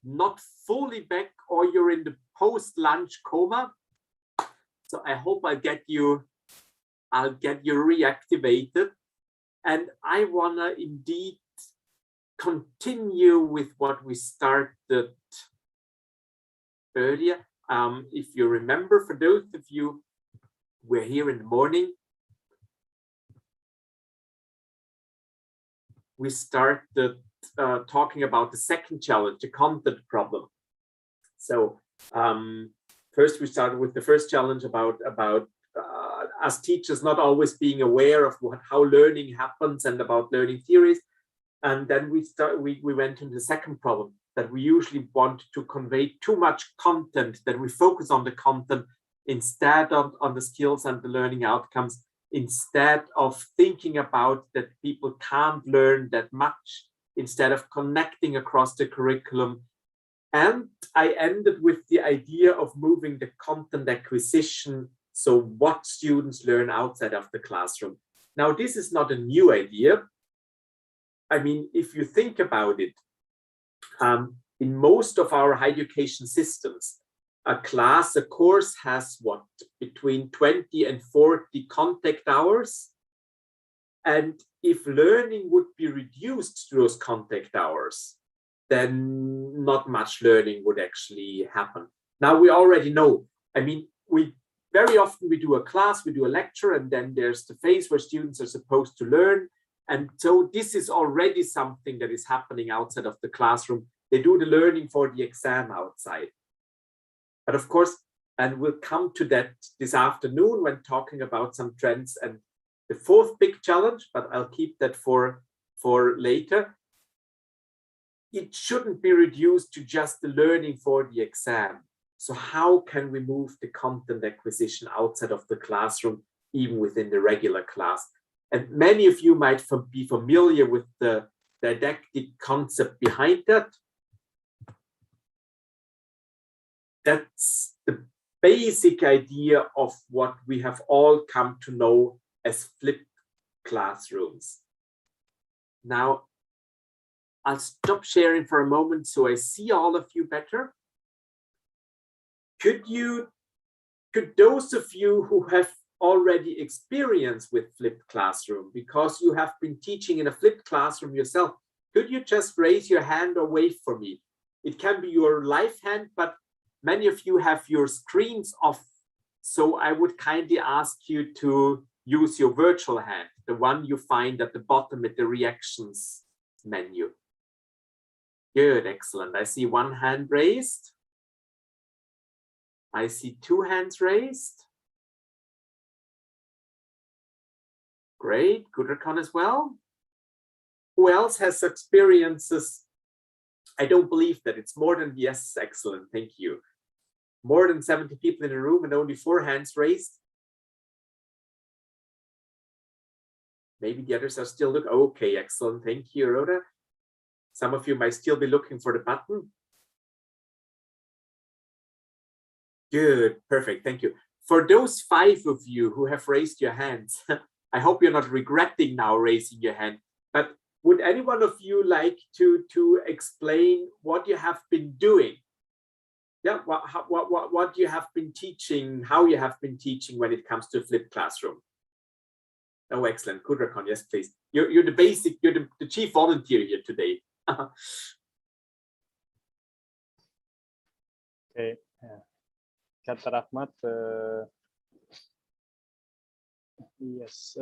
not fully back, or you're in the post-lunch coma. So I hope I'll get you reactivated. And I wanna indeed continue with what we started earlier. If you remember, for those of you who were here in the morning, we started talking about the second challenge, the content problem. So first we started with the first challenge about as teachers not always being aware of how learning happens and about learning theories. And then we went into the second problem, that we usually want to convey too much content, that we focus on the content instead of on the skills and the learning outcomes, instead of thinking about that people can't learn that much, instead of connecting across the curriculum. And I ended with the idea of moving the content acquisition, so what students learn outside of the classroom. Now, this is not a new idea. I mean, if you think about it, in most of our higher education systems, a course has what, between 20 and 40 contact hours. And if learning would be reduced to those contact hours, then not much learning would actually happen. Now we already know, I mean, very often we do a class, we do a lecture, and then there's the phase where students are supposed to learn. And so this is already something that is happening outside of the classroom. They do the learning for the exam outside. But of course, and we'll come to that this afternoon when talking about some trends and the fourth big challenge, but I'll keep that for later. It shouldn't be reduced to just the learning for the exam. So how can we move the content acquisition outside of the classroom, even within the regular class? And many of you might be familiar with the didactic concept behind that. That's the basic idea of what we have all come to know as flipped classrooms. Now, I'll stop sharing for a moment so I see all of you better. Could those of you who have already experience with flipped classroom, because you have been teaching in a flipped classroom yourself, could you just raise your hand or wave for me? It can be your live hand, but many of you have your screens off. So I would kindly ask you to use your virtual hand, the one you find at the bottom at the reactions menu. Good, excellent. I see one hand raised. I see two hands raised. Great, Gudrakon as well. Who else has experiences? I don't believe that. It's more than, yes, excellent, thank you. More than 70 people in the room and only 4 hands raised. Maybe the others are still looking. Okay, excellent, thank you, Rhoda. Some of you might still be looking for the button. Good, perfect, thank you. For those 5 of you who have raised your hands, I hope you're not regretting now raising your hand, but would any one of you like to explain what you have been doing? Yeah, what you have been teaching, how you have been teaching when it comes to a flipped classroom? Oh, excellent, Kudrakon, yes, please. You're the chief volunteer here today. Okay, Katta Rahmat. Yes,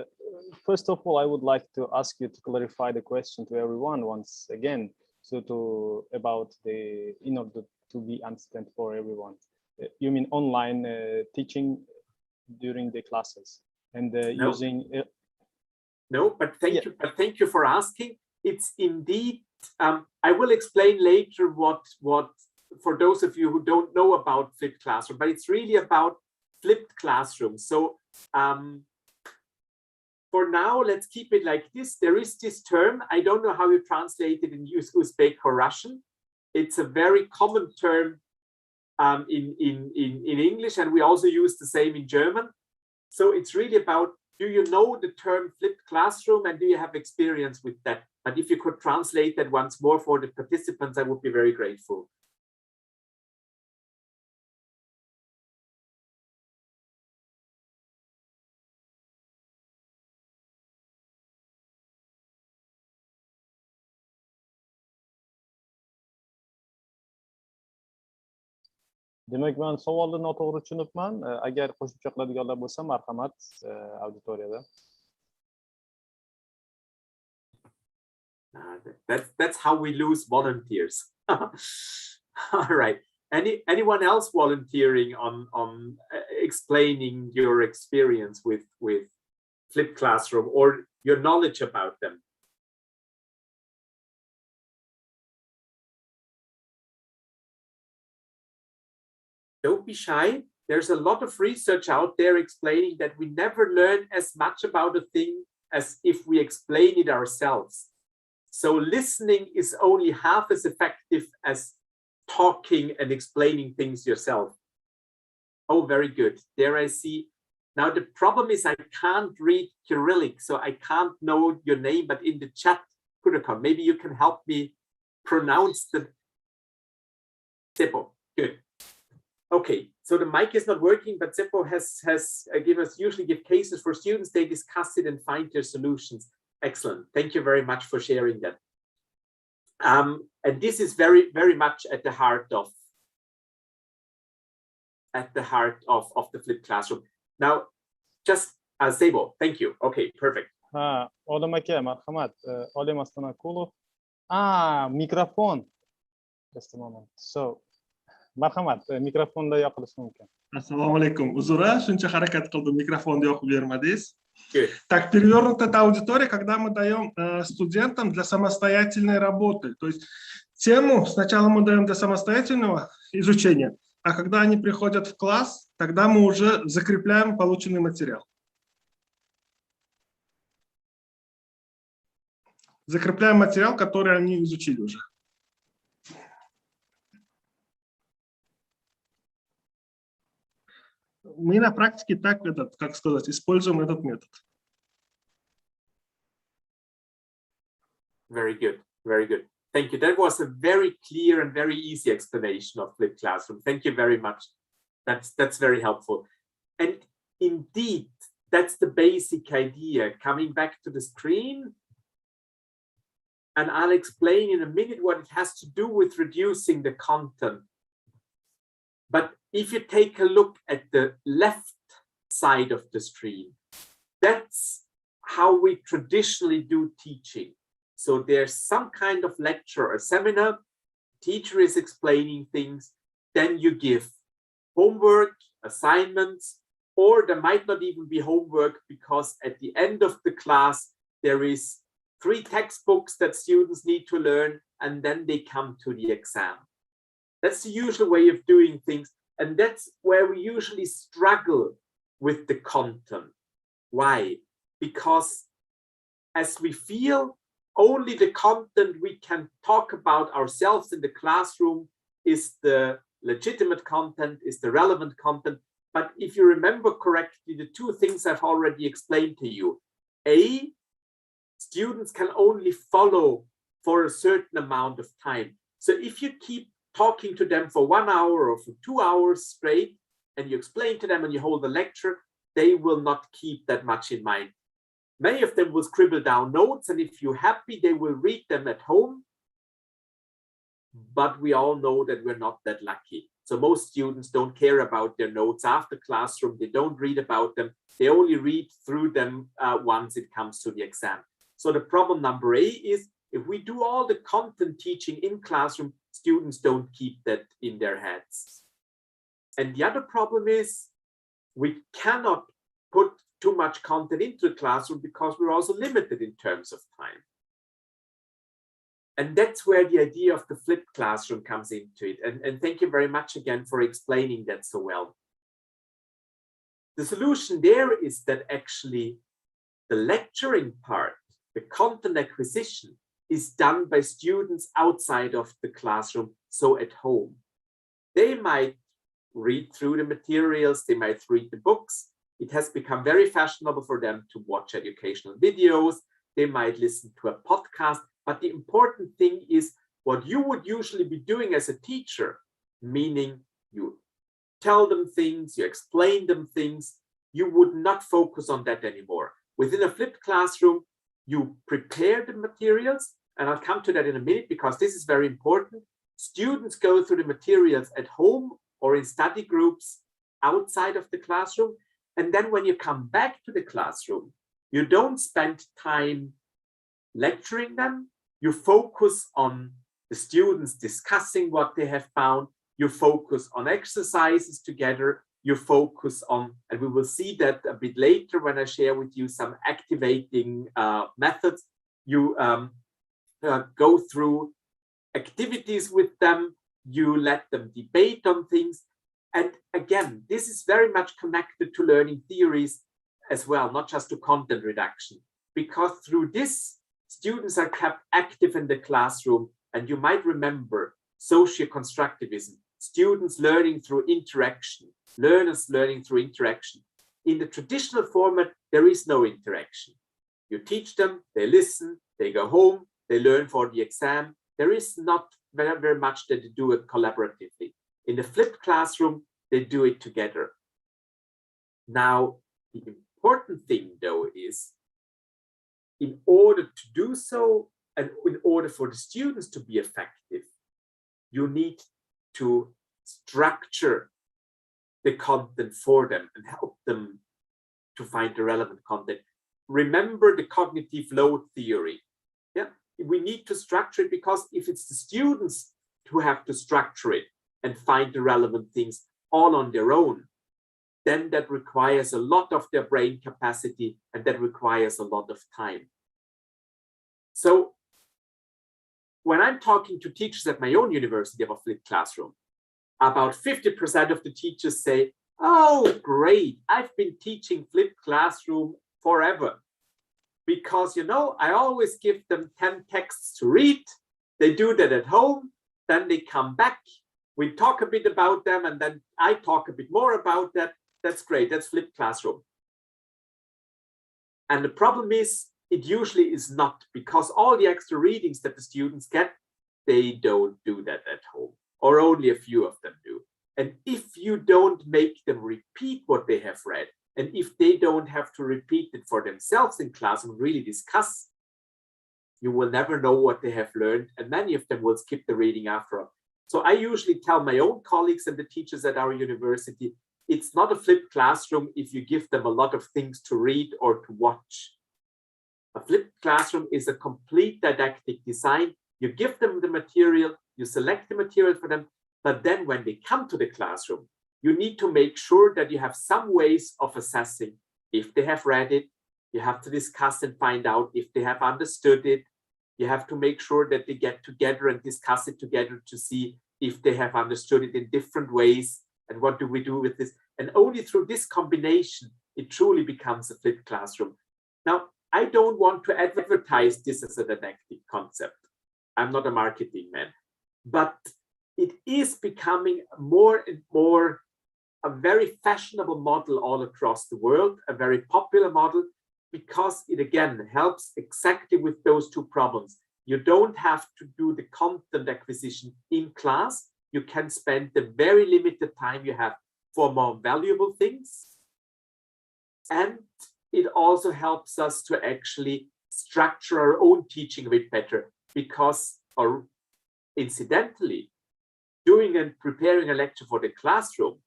first of all, I would like to ask you to clarify the question to everyone once again. So about the, in order to be understand for everyone. You mean online teaching during the classes and No. using? No, but thank you for asking. It's indeed. I will explain later what for those of you who don't know about flipped classroom, but it's really about flipped classrooms. So for now, let's keep it like this. There is this term. I don't know how you translate it in Uzbek or Russian. It's a very common term in English, and we also use the same in German. So it's really about, do you know the term flipped classroom and do you have experience with that? But if you could translate that once more for the participants, I would be very grateful. Demak, men savolni noto'g'ri tushunibman. Agar qo'shimcha qiladiganlar bo'lsa, marhamat, auditoriyada. That's how we lose volunteers. All right. Anyone else volunteering on explaining your experience with flipped classroom or your knowledge about them? Don't be shy. There's a lot of research out there explaining that we never learn as much about a thing as if we explain it ourselves. So listening is only half as effective as talking and explaining things yourself. Oh, very good. There I see. Now the problem is I can't read Cyrillic, so I can't know your name, but in the chat, Kudakon, maybe you can help me pronounce the Seppo. Good. Okay, so the mic is not working, but Seppo usually give cases for students. They discuss it and find their solutions. Excellent. Thank you very much for sharing that. And this is very, very much at the heart of the flipped classroom. Now, just Sebo, thank you. Okay, perfect. Odam aka, marhamat. Oliy Mastanaqulov. Mikrofon. Just a moment. So, marhamat, mikrofonda yoqilishi mumkin. Assalomu alaykum. Uzr, shuncha harakat qildim, mikrofonni yoqib bermadingiz. Так, перевернутая аудитория, когда мы даем студентам для самостоятельной работы. То есть тему сначала мы даем для самостоятельного изучения, а когда они приходят в класс, тогда мы уже закрепляем полученный материал. Закрепляем материал, который они изучили уже. Мы на практике так, как сказать, используем этот метод. Very good, very good. Thank you. That was a very clear and very easy explanation of flipped classroom. Thank you very much. That's very helpful. And indeed, that's the basic idea. Coming back to the screen, and I'll explain in a minute what it has to do with reducing the content. But if you take a look at the left side of the screen, that's how we traditionally do teaching. So there's some kind of lecture or seminar, teacher is explaining things, then you give homework, assignments, or there might not even be homework because at the end of the class, there is 3 textbooks that students need to learn, and then they come to the exam. That's the usual way of doing things. And that's where we usually struggle with the content. Why? Because as we feel only the content we can talk about ourselves in the classroom is the legitimate content, is the relevant content. But if you remember correctly, the 2 things I've already explained to you. A, students can only follow for a certain amount of time. So if you keep talking to them for 1 hour or for 2 hours straight, and you explain to them and you hold a lecture, they will not keep that much in mind. Many of them will scribble down notes, and if you're happy, they will read them at home. But we all know that we're not that lucky. So most students don't care about their notes after classroom. They don't read about them. They only read through them once it comes to the exam. So the problem number A is if we do all the content teaching in classroom, students don't keep that in their heads. And the other problem is we cannot put too much content into the classroom because we're also limited in terms of time. And that's where the idea of the flipped classroom comes into it. And thank you very much again for explaining that so well. The solution there is that actually the lecturing part, the content acquisition, is done by students outside of the classroom, so at home. They might read through the materials, they might read the books. It has become very fashionable for them to watch educational videos. They might listen to a podcast. But the important thing is what you would usually be doing as a teacher, meaning you tell them things, you explain them things, you would not focus on that anymore. Within a flipped classroom, you prepare the materials, and I'll come to that in a minute because this is very important. Students go through the materials at home or in study groups outside of the classroom. And then when you come back to the classroom, you don't spend time lecturing them. You focus on the students discussing what they have found. You focus on exercises together. You focus on, and we will see that a bit later when I share with you some activating methods. You go through activities with them. You let them debate on things. And again, this is very much connected to learning theories as well, not just to content reduction, because through this, students are kept active in the classroom. And you might remember socio-constructivism, students learning through interaction, learners learning through interaction. In the traditional format, there is no interaction. You teach them, they listen, they go home, they learn for the exam. There is not very, very much that they do it collaboratively. In the flipped classroom, they do it together. Now, the important thing, though, is in order to do so, and in order for the students to be effective, you need to structure the content for them and help them to find the relevant content. Remember the cognitive load theory. Yeah, we need to structure it, because if it's the students who have to structure it and find the relevant things all on their own, then that requires a lot of their brain capacity, and that requires a lot of time. So when I'm talking to teachers at my own university about flipped classroom, about 50% of the teachers say, oh, great, I've been teaching flipped classroom forever. Because, you know, I always give them 10 texts to read. They do that at home. Then they come back. We talk a bit about them, and then I talk a bit more about that. That's great. That's flipped classroom. And the problem is, it usually is not, because all the extra readings that the students get, they don't do that at home, or only a few of them do. And if you don't make them repeat what they have read, and if they don't have to repeat it for themselves in class and really discuss, you will never know what they have learned, and many of them will skip the reading after all. So I usually tell my own colleagues and the teachers at our university, it's not a flipped classroom if you give them a lot of things to read or to watch. A flipped classroom is a complete didactic design. You give them the material, you select the material for them, but then when they come to the classroom, you need to make sure that you have some ways of assessing if they have read it. You have to discuss and find out if they have understood it. You have to make sure that they get together and discuss it together to see if they have understood it in different ways, and what do we do with this. And only through this combination, it truly becomes a flipped classroom. Now, I don't want to advertise this as a didactic concept. I'm not a marketing man, but it is becoming more and more a very fashionable model all across the world, a very popular model, because it again helps exactly with those two problems. You don't have to do the content acquisition in class. You can spend the very limited time you have for more valuable things. And it also helps us to actually structure our own teaching a bit better, because, or incidentally, doing and preparing a lecture for the classroom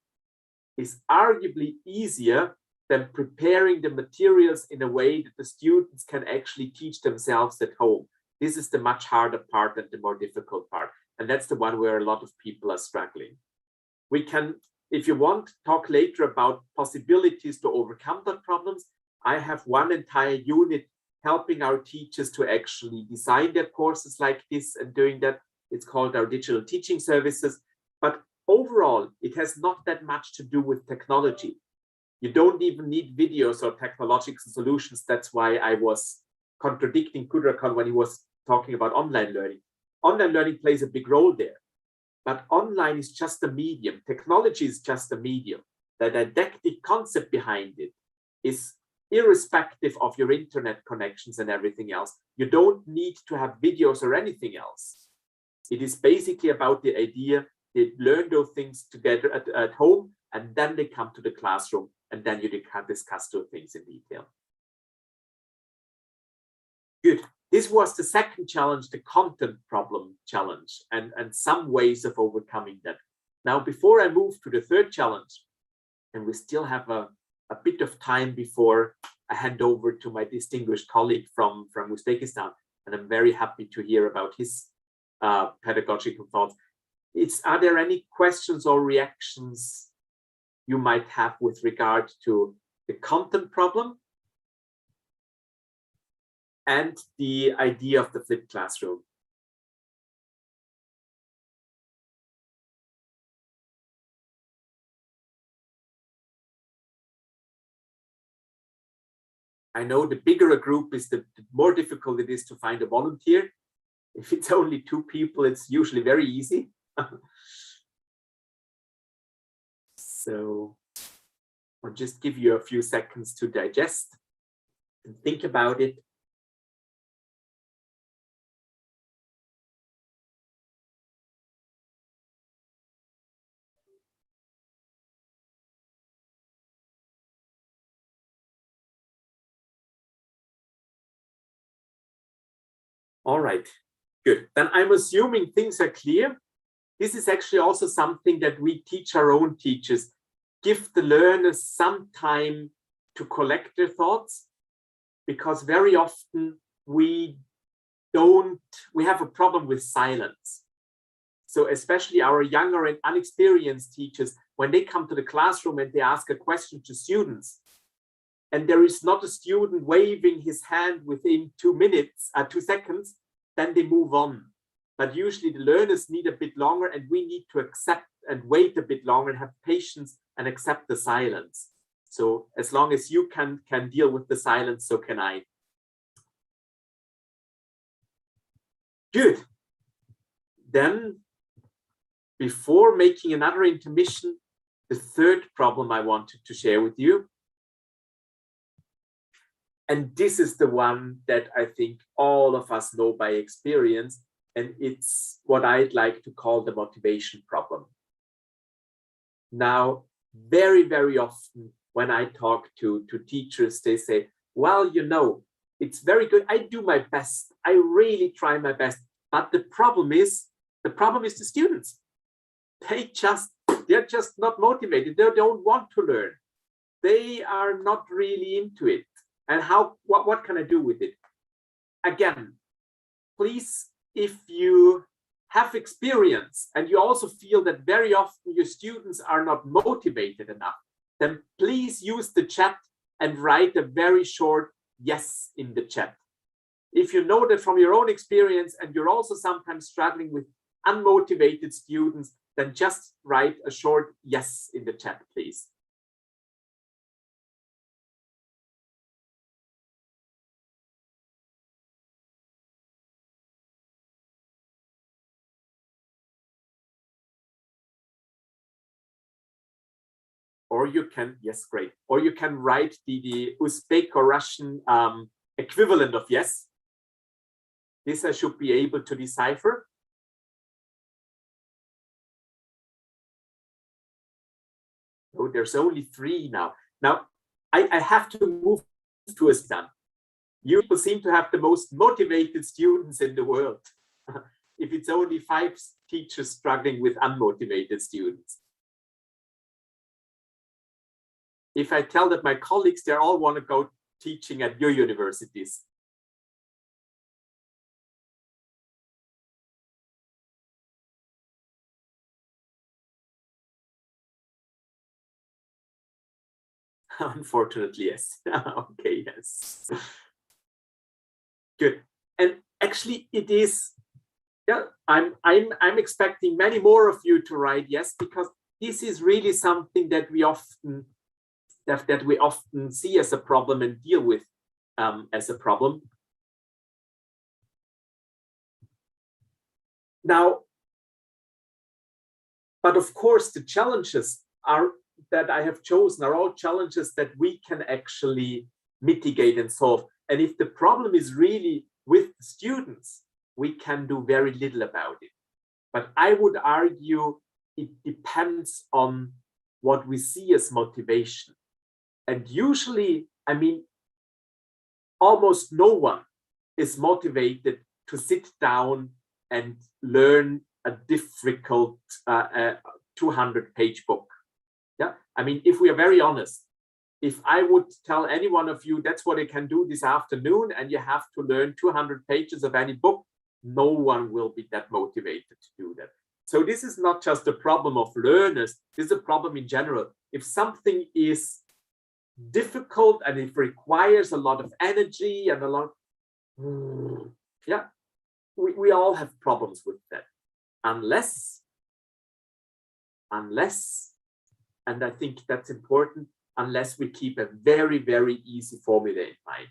is arguably easier than preparing the materials in a way that the students can actually teach themselves at home. This is the much harder part and the more difficult part. And that's the one where a lot of people are struggling. We can, if you want, talk later about possibilities to overcome that problems. I have one entire unit helping our teachers to actually design their courses like this and doing that. It's called our digital teaching services. But overall, it has not that much to do with technology. You don't even need videos or technological solutions. That's why I was contradicting Kudrakhan when he was talking about online learning. Online learning plays a big role there, but online is just a medium. Technology is just a medium. The didactic concept behind it is irrespective of your internet connections and everything else. You don't need to have videos or anything else. It is basically about the idea they learn those things together at home, and then they come to the classroom, and then you can discuss those things in detail. Good. This was the second challenge, the content problem challenge, and some ways of overcoming that. Now, before I move to the third challenge, and we still have a bit of time before I hand over to my distinguished colleague from Uzbekistan, and I'm very happy to hear about his pedagogical thoughts. Are there any questions or reactions you might have with regard to the content problem and the idea of the flipped classroom? I know the bigger a group is, the more difficult it is to find a volunteer. If it's only 2 people, it's usually very easy. So I'll just give you a few seconds to digest and think about it. All right, good. Then I'm assuming things are clear. This is actually also something that we teach our own teachers. Give the learners some time to collect their thoughts, because very often we have a problem with silence. So especially our younger and unexperienced teachers, when they come to the classroom and they ask a question to students, and there is not a student waving his hand within 2 seconds, then they move on. But usually the learners need a bit longer, and we need to accept and wait a bit longer and have patience and accept the silence. So as long as you can deal with the silence, so can I. Good. Then, before making another intermission, the third problem I wanted to share with you. And this is the one that I think all of us know by experience, and it's what I'd like to call the motivation problem. Now, very, very often when I talk to teachers, they say, well, you know, it's very good. I do my best. I really try my best. But the problem is the students. They're just not motivated. They don't want to learn. They are not really into it. And what can I do with it? Again, please, if you have experience and you also feel that very often your students are not motivated enough, then please use the chat and write a very short yes in the chat. If you know that from your own experience and you're also sometimes struggling with unmotivated students, then just write a short yes in the chat, please. Or you can, yes, great. Or you can write the Uzbek or Russian equivalent of yes. This I should be able to decipher. Oh, there's only 3 now. Now, I have to move to Uzbekistan. You people seem to have the most motivated students in the world. If it's only 5 teachers struggling with unmotivated students. If I tell that my colleagues, they all want to go teaching at your universities. Unfortunately, yes. Okay, yes. Good. And actually it is, yeah, I'm expecting many more of you to write yes, because this is really something that we often see as a problem and deal with as a problem. Now, but of course, the challenges that I have chosen are all challenges that we can actually mitigate and solve. And if the problem is really with the students, we can do very little about it. But I would argue it depends on what we see as motivation. And usually, I mean, almost no one is motivated to sit down and learn a difficult, 200-page book. Yeah, I mean, if we are very honest, if I would tell any one of you that's what you can do this afternoon and you have to learn 200 pages of any book, no one will be that motivated to do that. So this is not just a problem of learners, this is a problem in general. If something is difficult and it requires a lot of energy and a lot, yeah, we all have problems with that. Unless, and I think that's important, unless we keep a very, very easy formula in mind.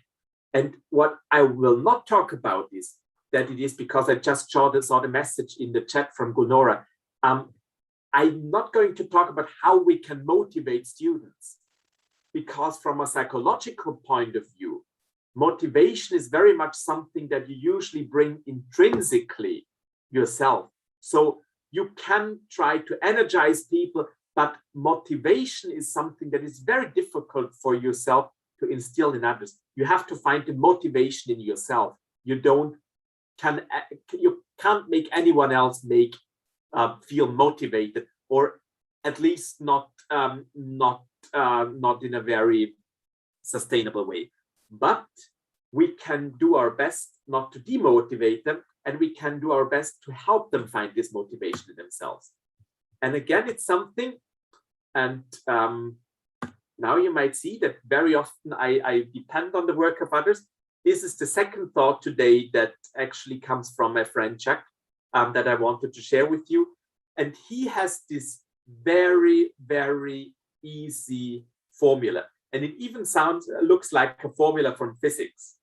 And what I will not talk about is that it is because I just saw the message in the chat from Gunora. I'm not going to talk about how we can motivate students, because from a psychological point of view, motivation is very much something that you usually bring intrinsically yourself. So you can try to energize people, but motivation is something that is very difficult for yourself to instill in others. You have to find the motivation in yourself. You can't make anyone else feel motivated, or at least not in a very sustainable way. But we can do our best not to demotivate them, and we can do our best to help them find this motivation in themselves. And again, it's something, and now you might see that very often I depend on the work of others. This is the second thought today that actually comes from my friend Jack, that I wanted to share with you. And he has this very, very easy formula. And it even looks like a formula from physics.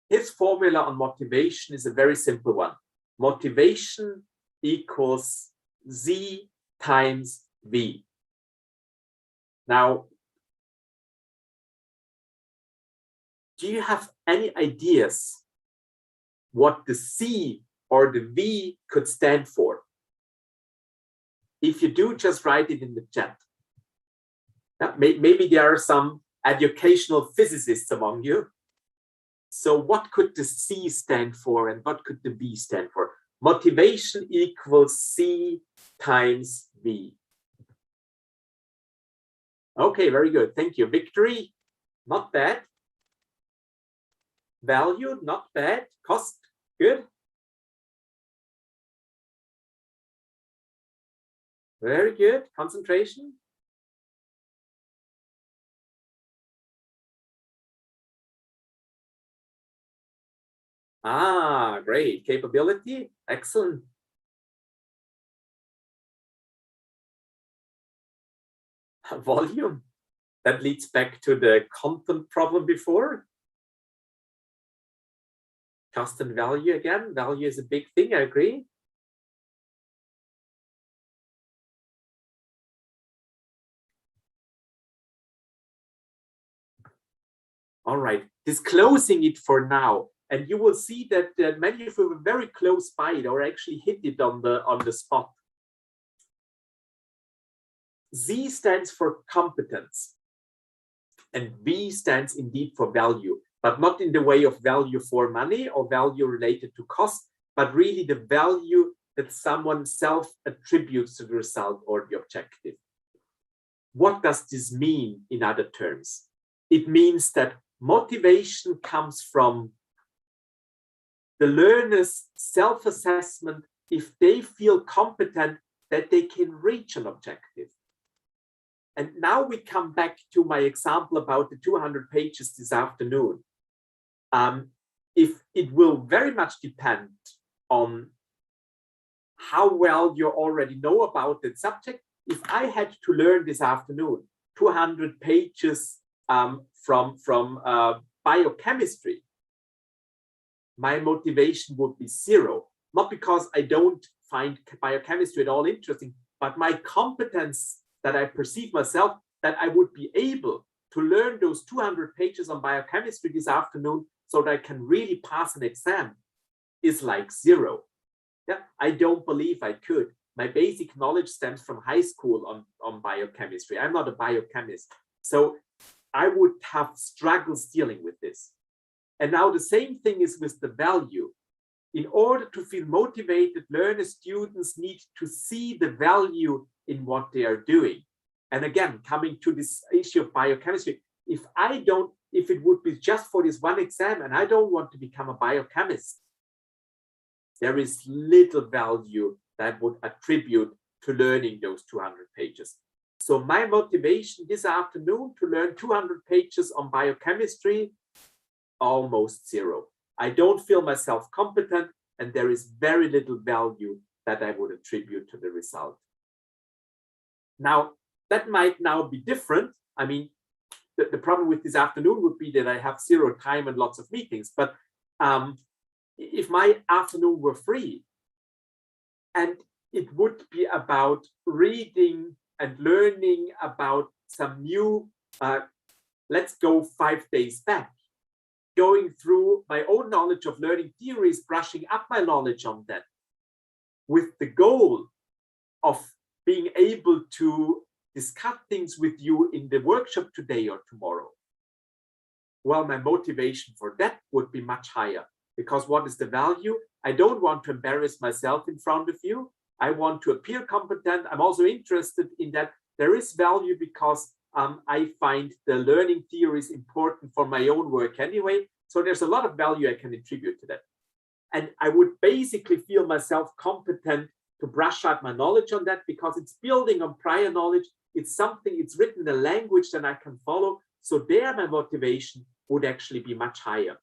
His formula on motivation is a very simple one. Motivation equals Z times V. Now, do you have any ideas what the C or the V could stand for? If you do, just write it in the chat. Maybe there are some educational physicists among you. So what could the C stand for and what could the V stand for? Motivation equals C times V. Okay, very good. Thank you. Victory, not bad. Value, not bad. Cost, good. Very good. Concentration. Ah, great. Capability, excellent. Volume, that leads back to the content problem before. Cost and value again. Value is a big thing, I agree. All right, disclosing it for now. And you will see that many of you were very close by it or actually hit it on the spot. Z stands for competence and V stands indeed for value, but not in the way of value for money or value related to cost, but really the value that someone self-attributes to the result or the objective. What does this mean in other terms? It means that motivation comes from the learner's self-assessment if they feel competent that they can reach an objective. And now we come back to my example about the 200 pages this afternoon. If it will very much depend on how well you already know about the subject. If I had to learn this afternoon 200 pages from biochemistry, my motivation would be zero. Not because I don't find biochemistry at all interesting, but my competence that I perceive myself, that I would be able to learn those 200 pages on biochemistry this afternoon so that I can really pass an exam, is like zero. Yeah, I don't believe I could. My basic knowledge stems from high school on biochemistry. I'm not a biochemist. So I would have struggles dealing with this. And now the same thing is with the value. in order to feel motivated, learners, students need to see the value in what they are doing. And again, coming to this issue of biochemistry, if it would be just for this one exam and I don't want to become a biochemist, there is little value that I would attribute to learning those 200 pages. So my motivation this afternoon to learn 200 pages on biochemistry, almost zero. I don't feel myself competent, and there is very little value that I would attribute to the result. Now, that might now be different. I mean, the problem with this afternoon would be that I have zero time and lots of meetings. But if my afternoon were free, and it would be about reading and learning about some new, let's go 5 days back, going through my own knowledge of learning theories, brushing up my knowledge on that, with the goal of being able to discuss things with you in the workshop today or tomorrow, well, my motivation for that would be much higher. Because what is the value? I don't want to embarrass myself in front of you. I want to appear competent. I'm also interested in that there is value because I find the learning theories important for my own work anyway. So there's a lot of value I can attribute to that. And I would basically feel myself competent to brush up my knowledge on that because it's building on prior knowledge. It's something, it's written in a language that I can follow. So there my motivation would actually be much higher.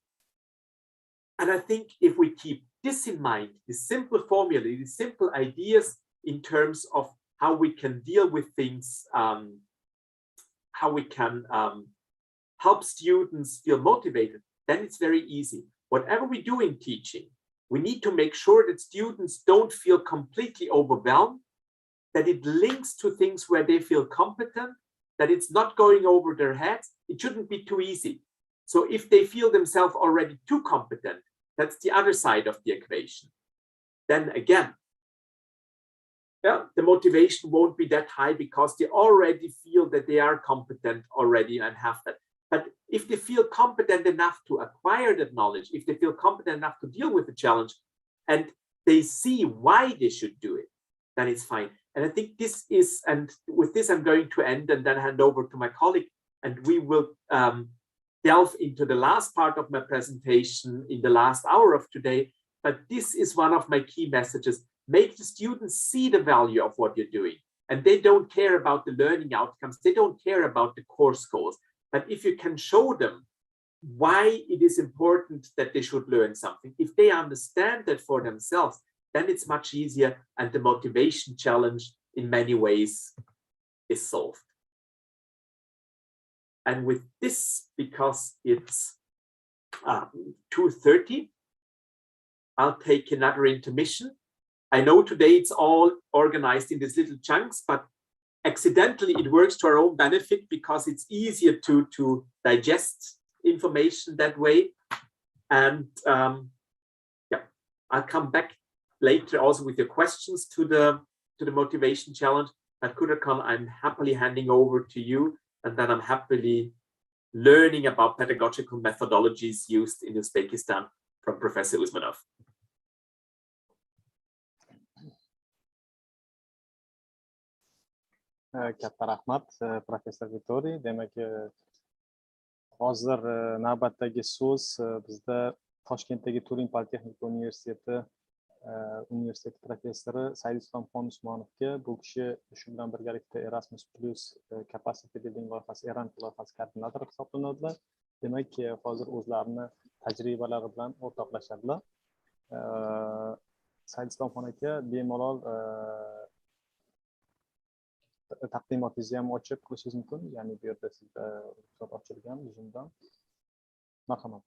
And I think if we keep this in mind, this simple formula, these simple ideas in terms of how we can deal with things, how we can help students feel motivated, then it's very easy. Whatever we do in teaching, we need to make sure that students don't feel completely overwhelmed, that it links to things where they feel competent, that it's not going over their heads. It shouldn't be too easy. So if they feel themselves already too competent, that's the other side of the equation. Then again, the motivation won't be that high because they already feel that they are competent already and have that. But if they feel competent enough to acquire that knowledge, if they feel competent enough to deal with the challenge, and they see why they should do it, then it's fine. And I think this is, and with this I'm going to end and then hand over to my colleague, and we will delve into the last part of my presentation in the last hour of today. But this is one of my key messages. Make the students see the value of what you're doing. And they don't care about the learning outcomes. They don't care about the course goals. But if you can show them why it is important that they should learn something, if they understand that for themselves, then it's much easier, and the motivation challenge in many ways is solved. And with this, because it's 2:30, I'll take another intermission. I know today it's all organized in these little chunks, but accidentally it works to our own benefit because it's easier to digest information that way. And yeah, I'll come back later also with your questions to the motivation challenge. But Kudurkan, I'm happily handing over to you, and then I'm happily learning about pedagogical methodologies used in Uzbekistan from Professor Usmanov. Katta rahmat, Professor Vittoriy. Demak, hozir navbatdagi so'z bizda Toshkentdagi Turin Politexnika universiteti professori Saidislomxon Usmonovga. Bu kishi shu bilan birgalikda Erasmus Plus Capacity Building loyihasi, ERANT loyihasi koordinatori hisoblanadilar. Demak, hozir o'zlarini tajribalari bilan o'rtoqlashadilar. Saidislomxon aka, bemalol taqdimotingizni ham ochib qilishingiz mumkin. Ya'ni bu yerda sizda ruxsat ochilgan Zoomdan. Marhamat.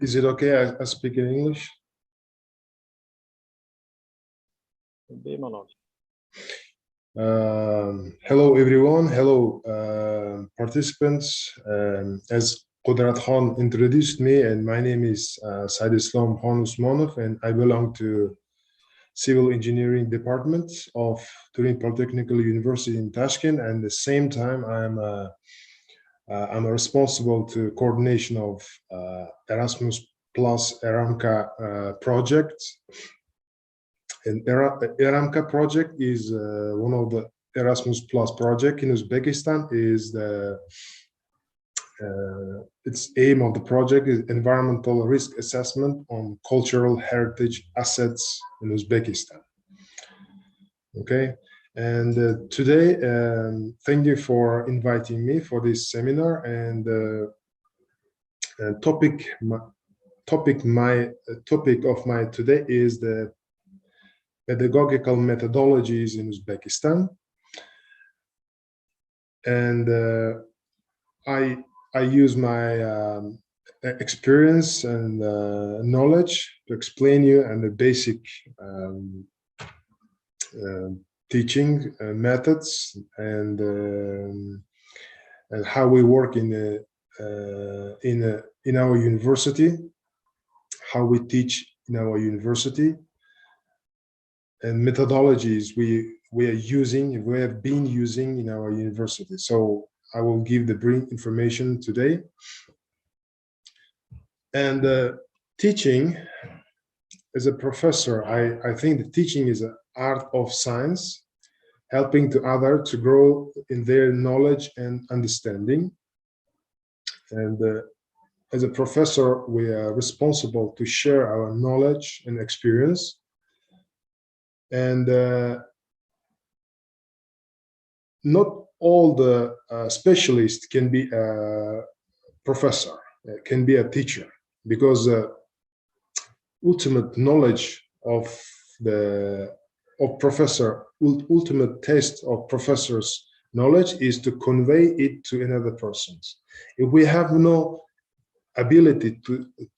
Is it okay I speak in English? Hello everyone, hello participants. As Qudrat Khan introduced me, and my name is Said Islam Khan Usmanov, and I belong to Civil Engineering Department of Turin Polytechnical University in Tashkent, and at the same time I'm responsible to coordination of Erasmus Plus Eramka project. And Eramka project is one of the Erasmus Plus project in Uzbekistan. Is the its aim of the project is environmental risk assessment on cultural heritage assets in Uzbekistan. Okay, and today, thank you for inviting me for this seminar. And topic of my today is the pedagogical methodologies in Uzbekistan. And I use my experience and knowledge to explain you and the basic teaching methods and how we work in our university, how we teach in our university, and methodologies we have been using in our university. So I will give the brief information today. And teaching as a professor, I think the teaching is an art of science, helping to others to grow in their knowledge and understanding. And as a professor, we are responsible to share our knowledge and experience. And not all the specialists can be a professor, can be a teacher, because ultimate knowledge of professor, ultimate test of professor's knowledge is to convey it to another person. If we have no ability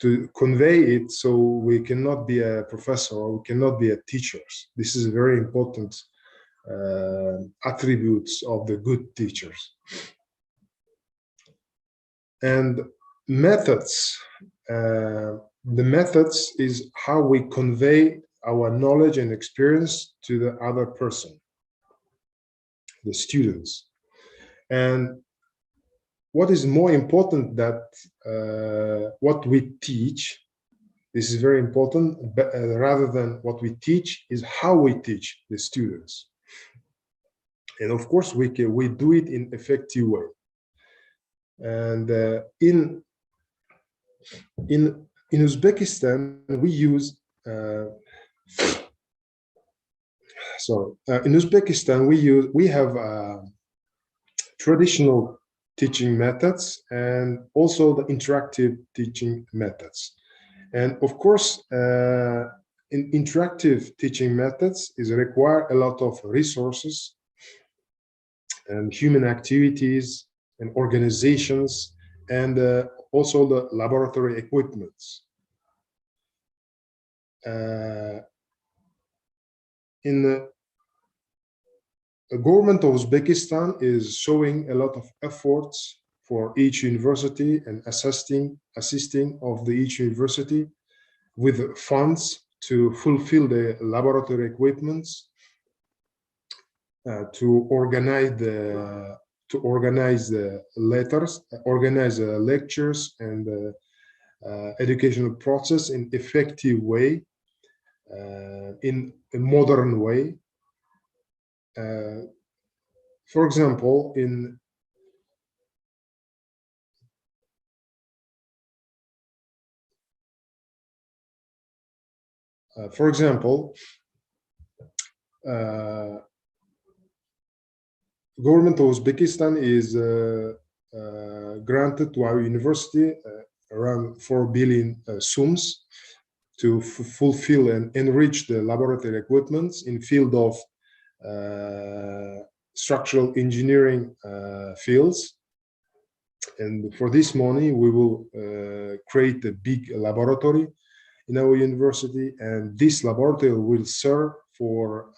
to convey it, so we cannot be a professor or we cannot be a teacher. This is very important attributes of the good teachers. And methods, the methods is how we convey our knowledge and experience to the other person, the students. And what is more important that what we teach, this is very important, but rather than what we teach is how we teach the students. And of course, we do it in effective way. And in Uzbekistan, we use in Uzbekistan we have traditional teaching methods and also the interactive teaching methods. And of course, in interactive teaching methods is require a lot of resources and human activities and organizations, and also the laboratory equipments. In the government of Uzbekistan is showing a lot of efforts for each university and assisting of each university with funds to fulfill the laboratory equipments, to organize the lectures and educational process in effective way, in a modern way. For example, government of Uzbekistan is granted to our university around 4 billion sums to fulfill and enrich the laboratory equipments in field of structural engineering fields. And for this money, we will create a big laboratory in our university, and this laboratory will serve for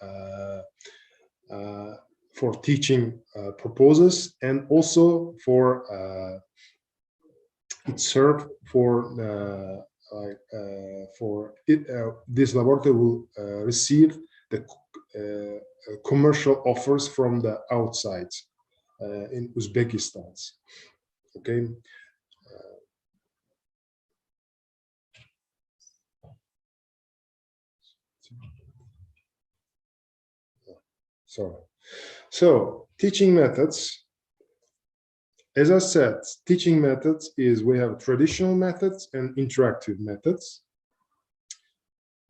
teaching purposes and also for it served for this laboratory will receive the commercial offers from the outside in Uzbekistan. Okay. Sorry. So teaching methods, as I said, teaching methods is we have traditional methods and interactive methods.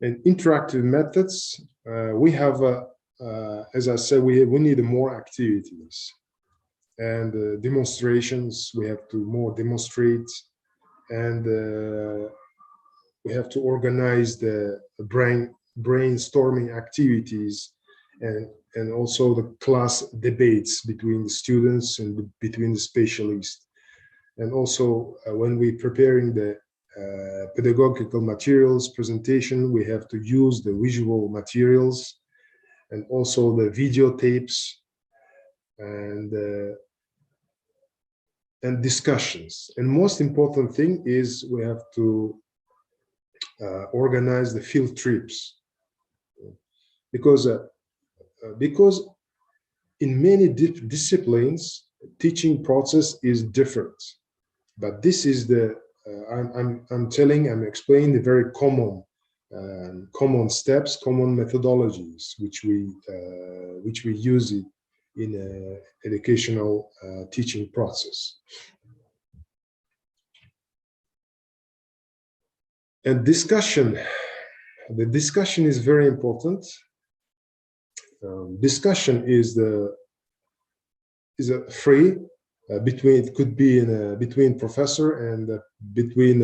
And interactive methods, we have, as I said, we need more activities and demonstrations. We have to more demonstrate, and we have to organize the brainstorming activities and also the class debates between the students and between the specialists. And also when we're preparing the pedagogical materials presentation, we have to use the visual materials and also the videotapes and discussions. And most important thing is we have to organize the field trips, because in many disciplines, teaching process is different. But this is the I'm explaining the very common steps, common methodologies which we use it in educational teaching process. And the discussion is very important. Discussion is a free between, it could be between professor and between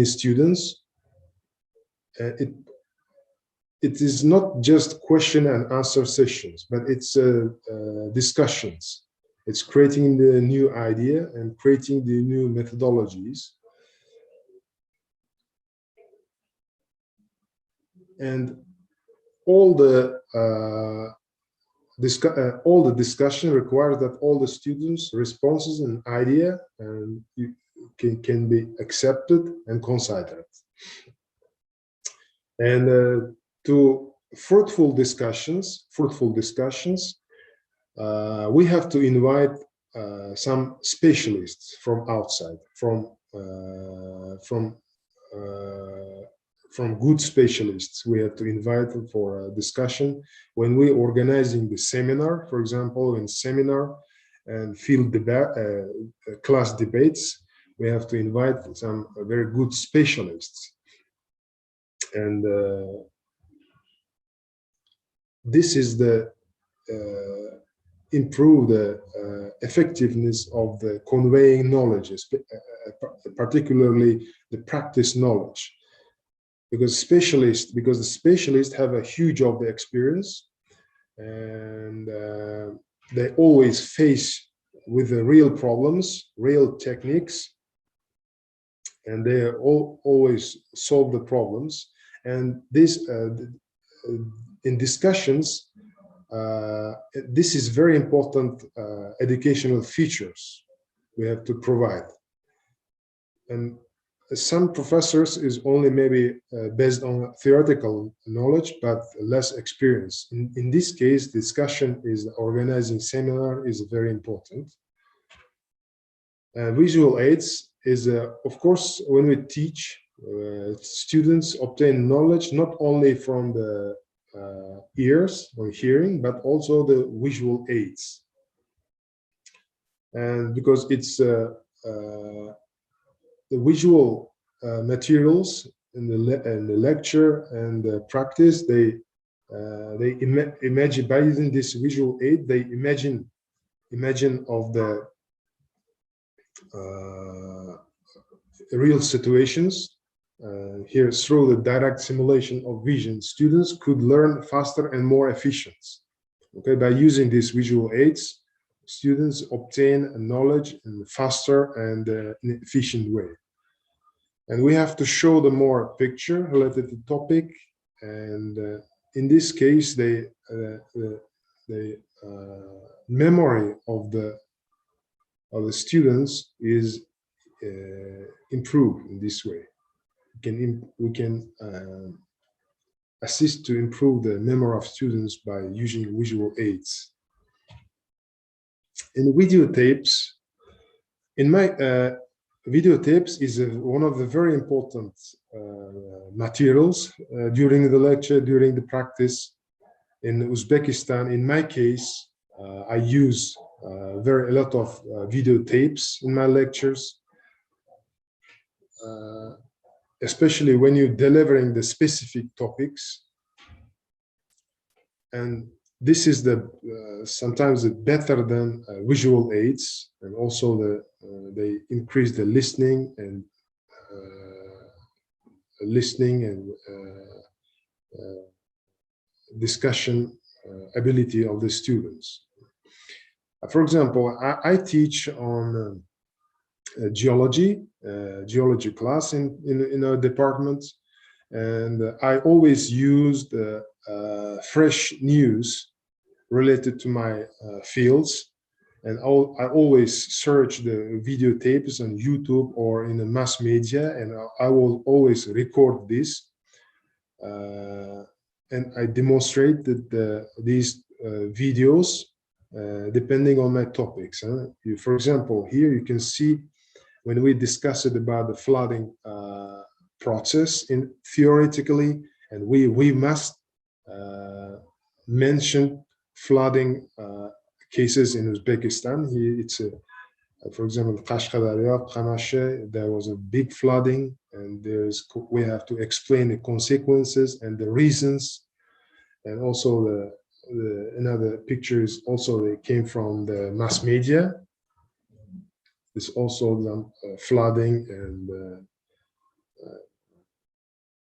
students. It is not just question and answer sessions, but it's discussions. It's creating the new idea and creating the new methodologies. And all the discussion requires that all the students' responses and idea can be accepted and considered. And to fruitful discussions, we have to invite some specialists from outside, from good specialists. We have to invite them for a discussion. When we're organizing the seminar, for example, in seminar and field debate, class debates, we have to invite some very good specialists. And this is the improve the effectiveness of the conveying knowledge, particularly the practice knowledge. Because the specialists have a huge of the experience, and they always face with the real problems, real techniques, and they always solve the problems. And this in discussions, this is very important educational features we have to provide. And some professors is only maybe based on theoretical knowledge, but less experience. In this case, discussion is organizing seminar is very important. Visual aids is, of course, when we teach, students obtain knowledge not only from the ears or hearing, but also the visual aids. And because it's the visual materials in the lecture and the practice, they imagine, by using this visual aid, they imagine of the real situations. Here, through the direct simulation of vision, students could learn faster and more efficient. Okay, by using these visual aids, students obtain knowledge in a faster and in efficient way. And we have to show them more picture related to topic. And in this case, the memory of the of the students is improved in this way. We can assist to improve the memory of students by using visual aids. In videotapes, in my videotapes is one of the very important materials during the lecture, during the practice. In Uzbekistan, in my case, I use a lot of videotapes in my lectures, especially when you're delivering the specific topics. And this is sometimes better than visual aids, and also they increase the listening and discussion ability of the students. For example, I teach on geology class in our department, and I always use the fresh news related to my fields, and I always search the videotapes on YouTube or in the mass media, and I will always record this, and I demonstrate that these videos depending on my topics. For example, here you can see when we discussed about the flooding process theoretically, and we must mention flooding cases in Uzbekistan. Here it's for example, Qashqadaryo, Qanashe, there was a big flooding, and we have to explain the consequences and the reasons, and also another pictures also they came from the mass media. It's also the flooding and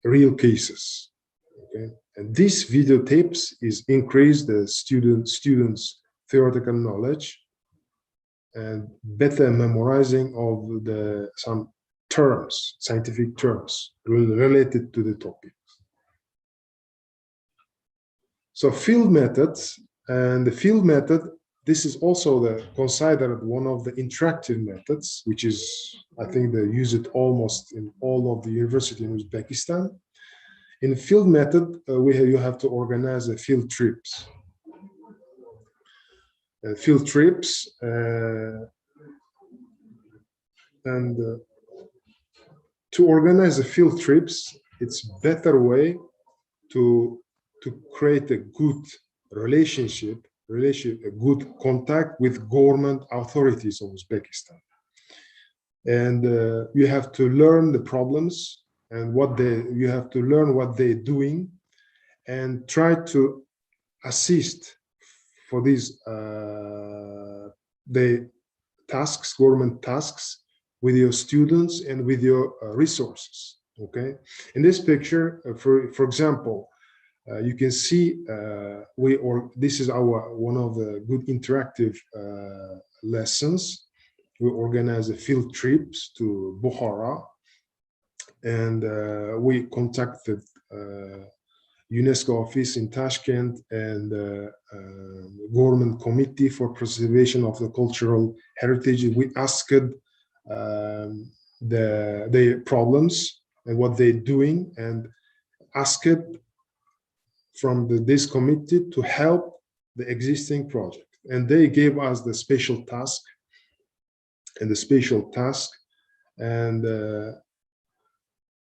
real cases. Okay, and these videotapes is increase the students' theoretical knowledge and better memorizing of some terms, scientific terms related to the topic. So field methods, and the field method, this is also considered one of the interactive methods, which is, I think they use it almost in all of the university in Uzbekistan. In field method, you have to organize field trips. Field trips, and to organize the field trips, it's better way to create a good relationship, a good contact with government authorities of Uzbekistan. And you have to learn the problems and you have to learn what they're doing and try to assist for these the tasks, government tasks, with your students and with your resources. Okay, in this picture, for example, you can see this is one of the good interactive lessons. We organize field trips to Bukhara, and we contacted UNESCO office in Tashkent and government committee for preservation of the cultural heritage. We asked the problems and what they're doing, and asked from this committee to help the existing project. And they gave us the special task, and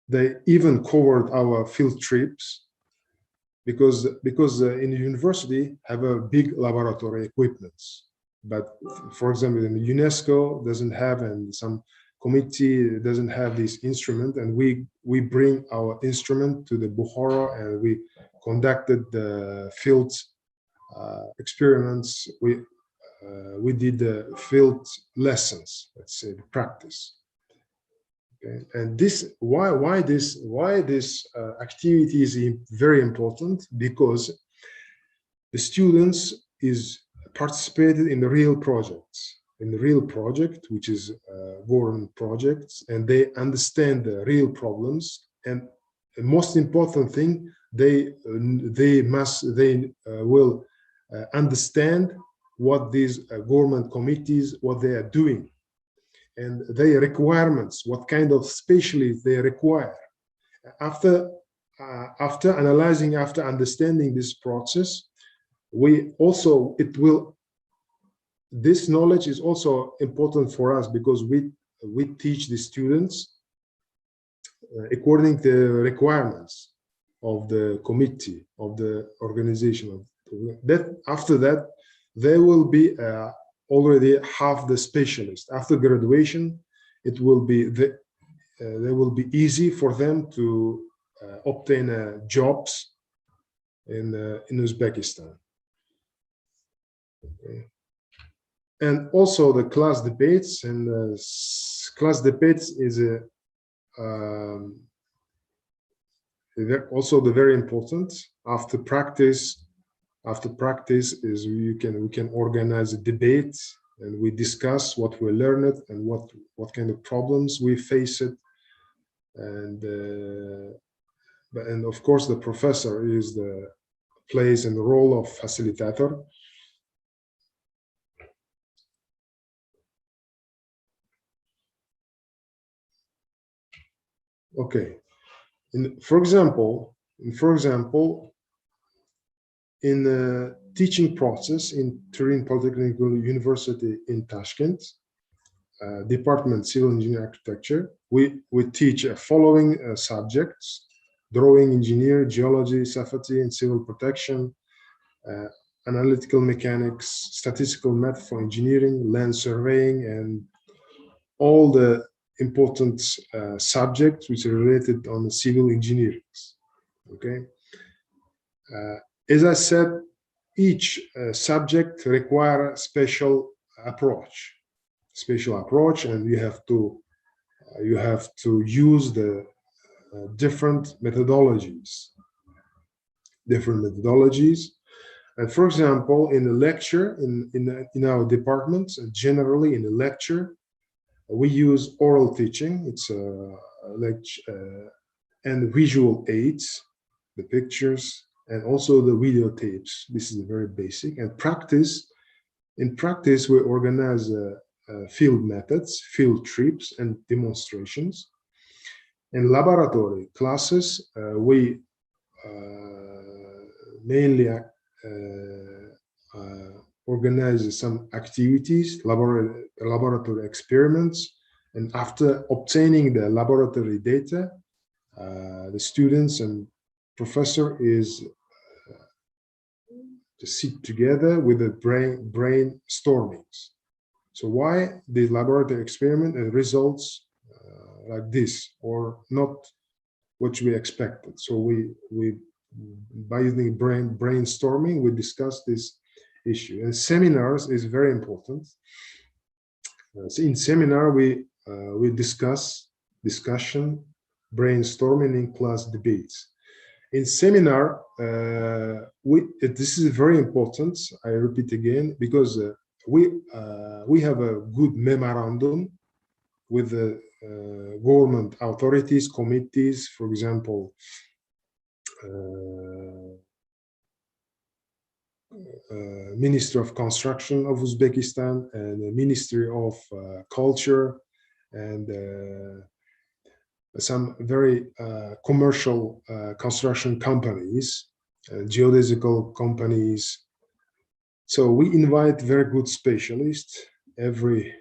they even covered our field trips because in the university have a big laboratory equipments. But for example, in UNESCO doesn't have, and some committee doesn't have this instrument, and we bring our instrument to the Bukhara, and we conducted the field experiments. We did the field lessons, let's say the practice. Okay. And why this activity is very important, because the students is participated in the real projects, which is government projects, and they understand the real problems. And the most important thing, they will understand what these government committees, what they are doing, and their requirements, what kind of specialists they require. After analyzing, after understanding this process, this knowledge is also important for us because we teach the students according to the requirements of the committee, of the organization. That after that, they will be already half the specialist. After graduation, it will be they will be easy for them to obtain jobs in Uzbekistan. Okay. And also the class debates, and class debates is also very important. After practice is we can organize a debate, and we discuss what we learned and what kind of problems we face it, and of course the professor plays the role of facilitator. Okay, for example, in the teaching process in Turin Polytechnic University in Tashkent, Department Civil Engineering Architecture, we teach following subjects: drawing engineer, geology, safety and civil protection, analytical mechanics, statistical method for engineering, land surveying, and all the important subjects which are related on the civil engineering. Okay. As I said, each subject requires a special approach, and you have to use the different methodologies. And for example, in a lecture in our department, generally in a lecture, we use oral teaching. It's and visual aids, the pictures, and also the videotapes. This is very basic. And in practice, we organize field methods, field trips, and demonstrations. In laboratory classes, we mainly organize some activities, laboratory experiments, and after obtaining the laboratory data, the students and professor is to sit together with the brainstormings. So why the laboratory experiment and results like this, or not what we expected? So we by using brainstorming, we discuss this issue. And seminars is very important. So in seminar, we discussion, brainstorming, in class debates. In seminar, this is very important. I repeat again, because we have a good memorandum with the government authorities, committees, for example, Ministry of Construction of Uzbekistan and the Ministry of Culture, and some very commercial construction companies, geodesical companies. So we invite very good specialists every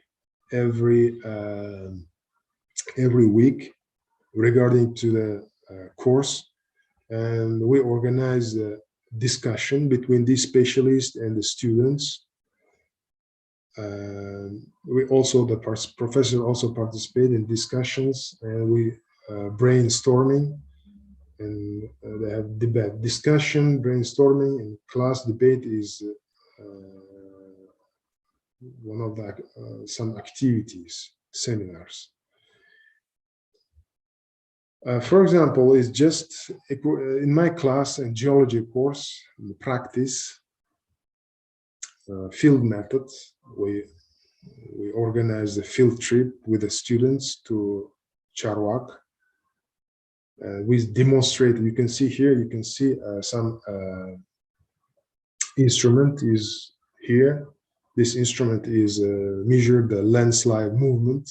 week regarding to the course, and we organize the discussion between these specialists and the students. The professor also participate in discussions, and we brainstorming, and they have debate, discussion, brainstorming, and class debate is one of the some activities, seminars. For example, is just in my class and geology course, in practice, field methods. We organize a field trip with the students to Charwak. We demonstrate. You can see here. You can see some instrument is here. This instrument is measure the landslide movement,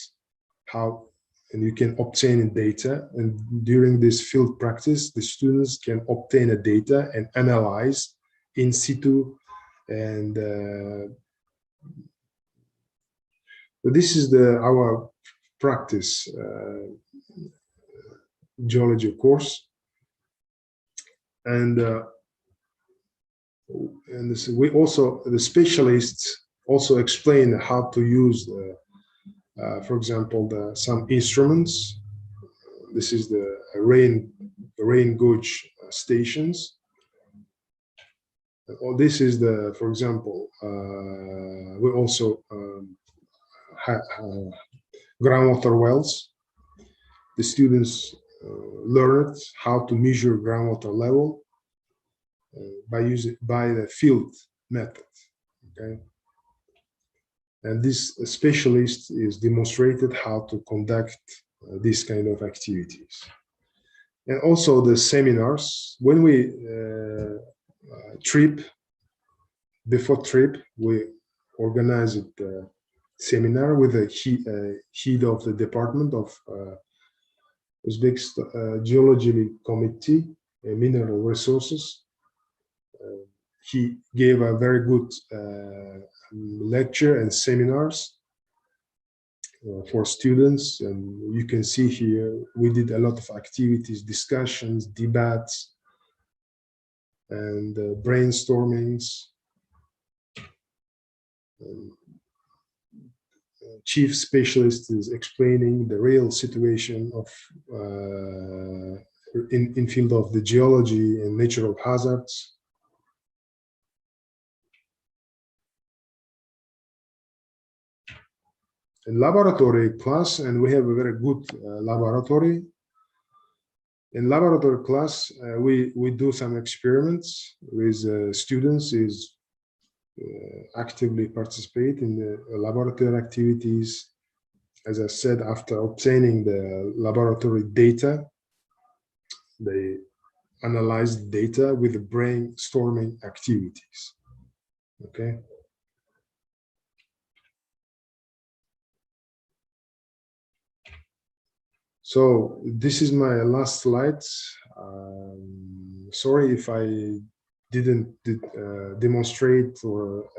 and you can obtain data. And during this field practice, the students can obtain a data and analyze in situ. And this is our practice geology course. And we also, the specialists also explain how to use, for example, some instruments. This is the rain gauge stations. This is for example, we also have groundwater wells. The students learned how to measure groundwater level by the field method. Okay, and this specialist is demonstrated how to conduct this kind of activities. And also the seminars. When we before trip, we organized a seminar with the head of the department of Uzbekistan Geology Committee, Mineral Resources. He gave a very good lecture and seminars for students, and you can see here we did a lot of activities, discussions, debates, and brainstormings. Chief specialist is explaining the real situation of in field of the geology and natural hazards. In laboratory class, and we have a very good laboratory. In laboratory class, we do some experiments with students is actively participate in the laboratory activities. As I said, after obtaining the laboratory data, they analyze the data with the brainstorming activities. Okay. So this is my last slide. Sorry if I didn't demonstrate or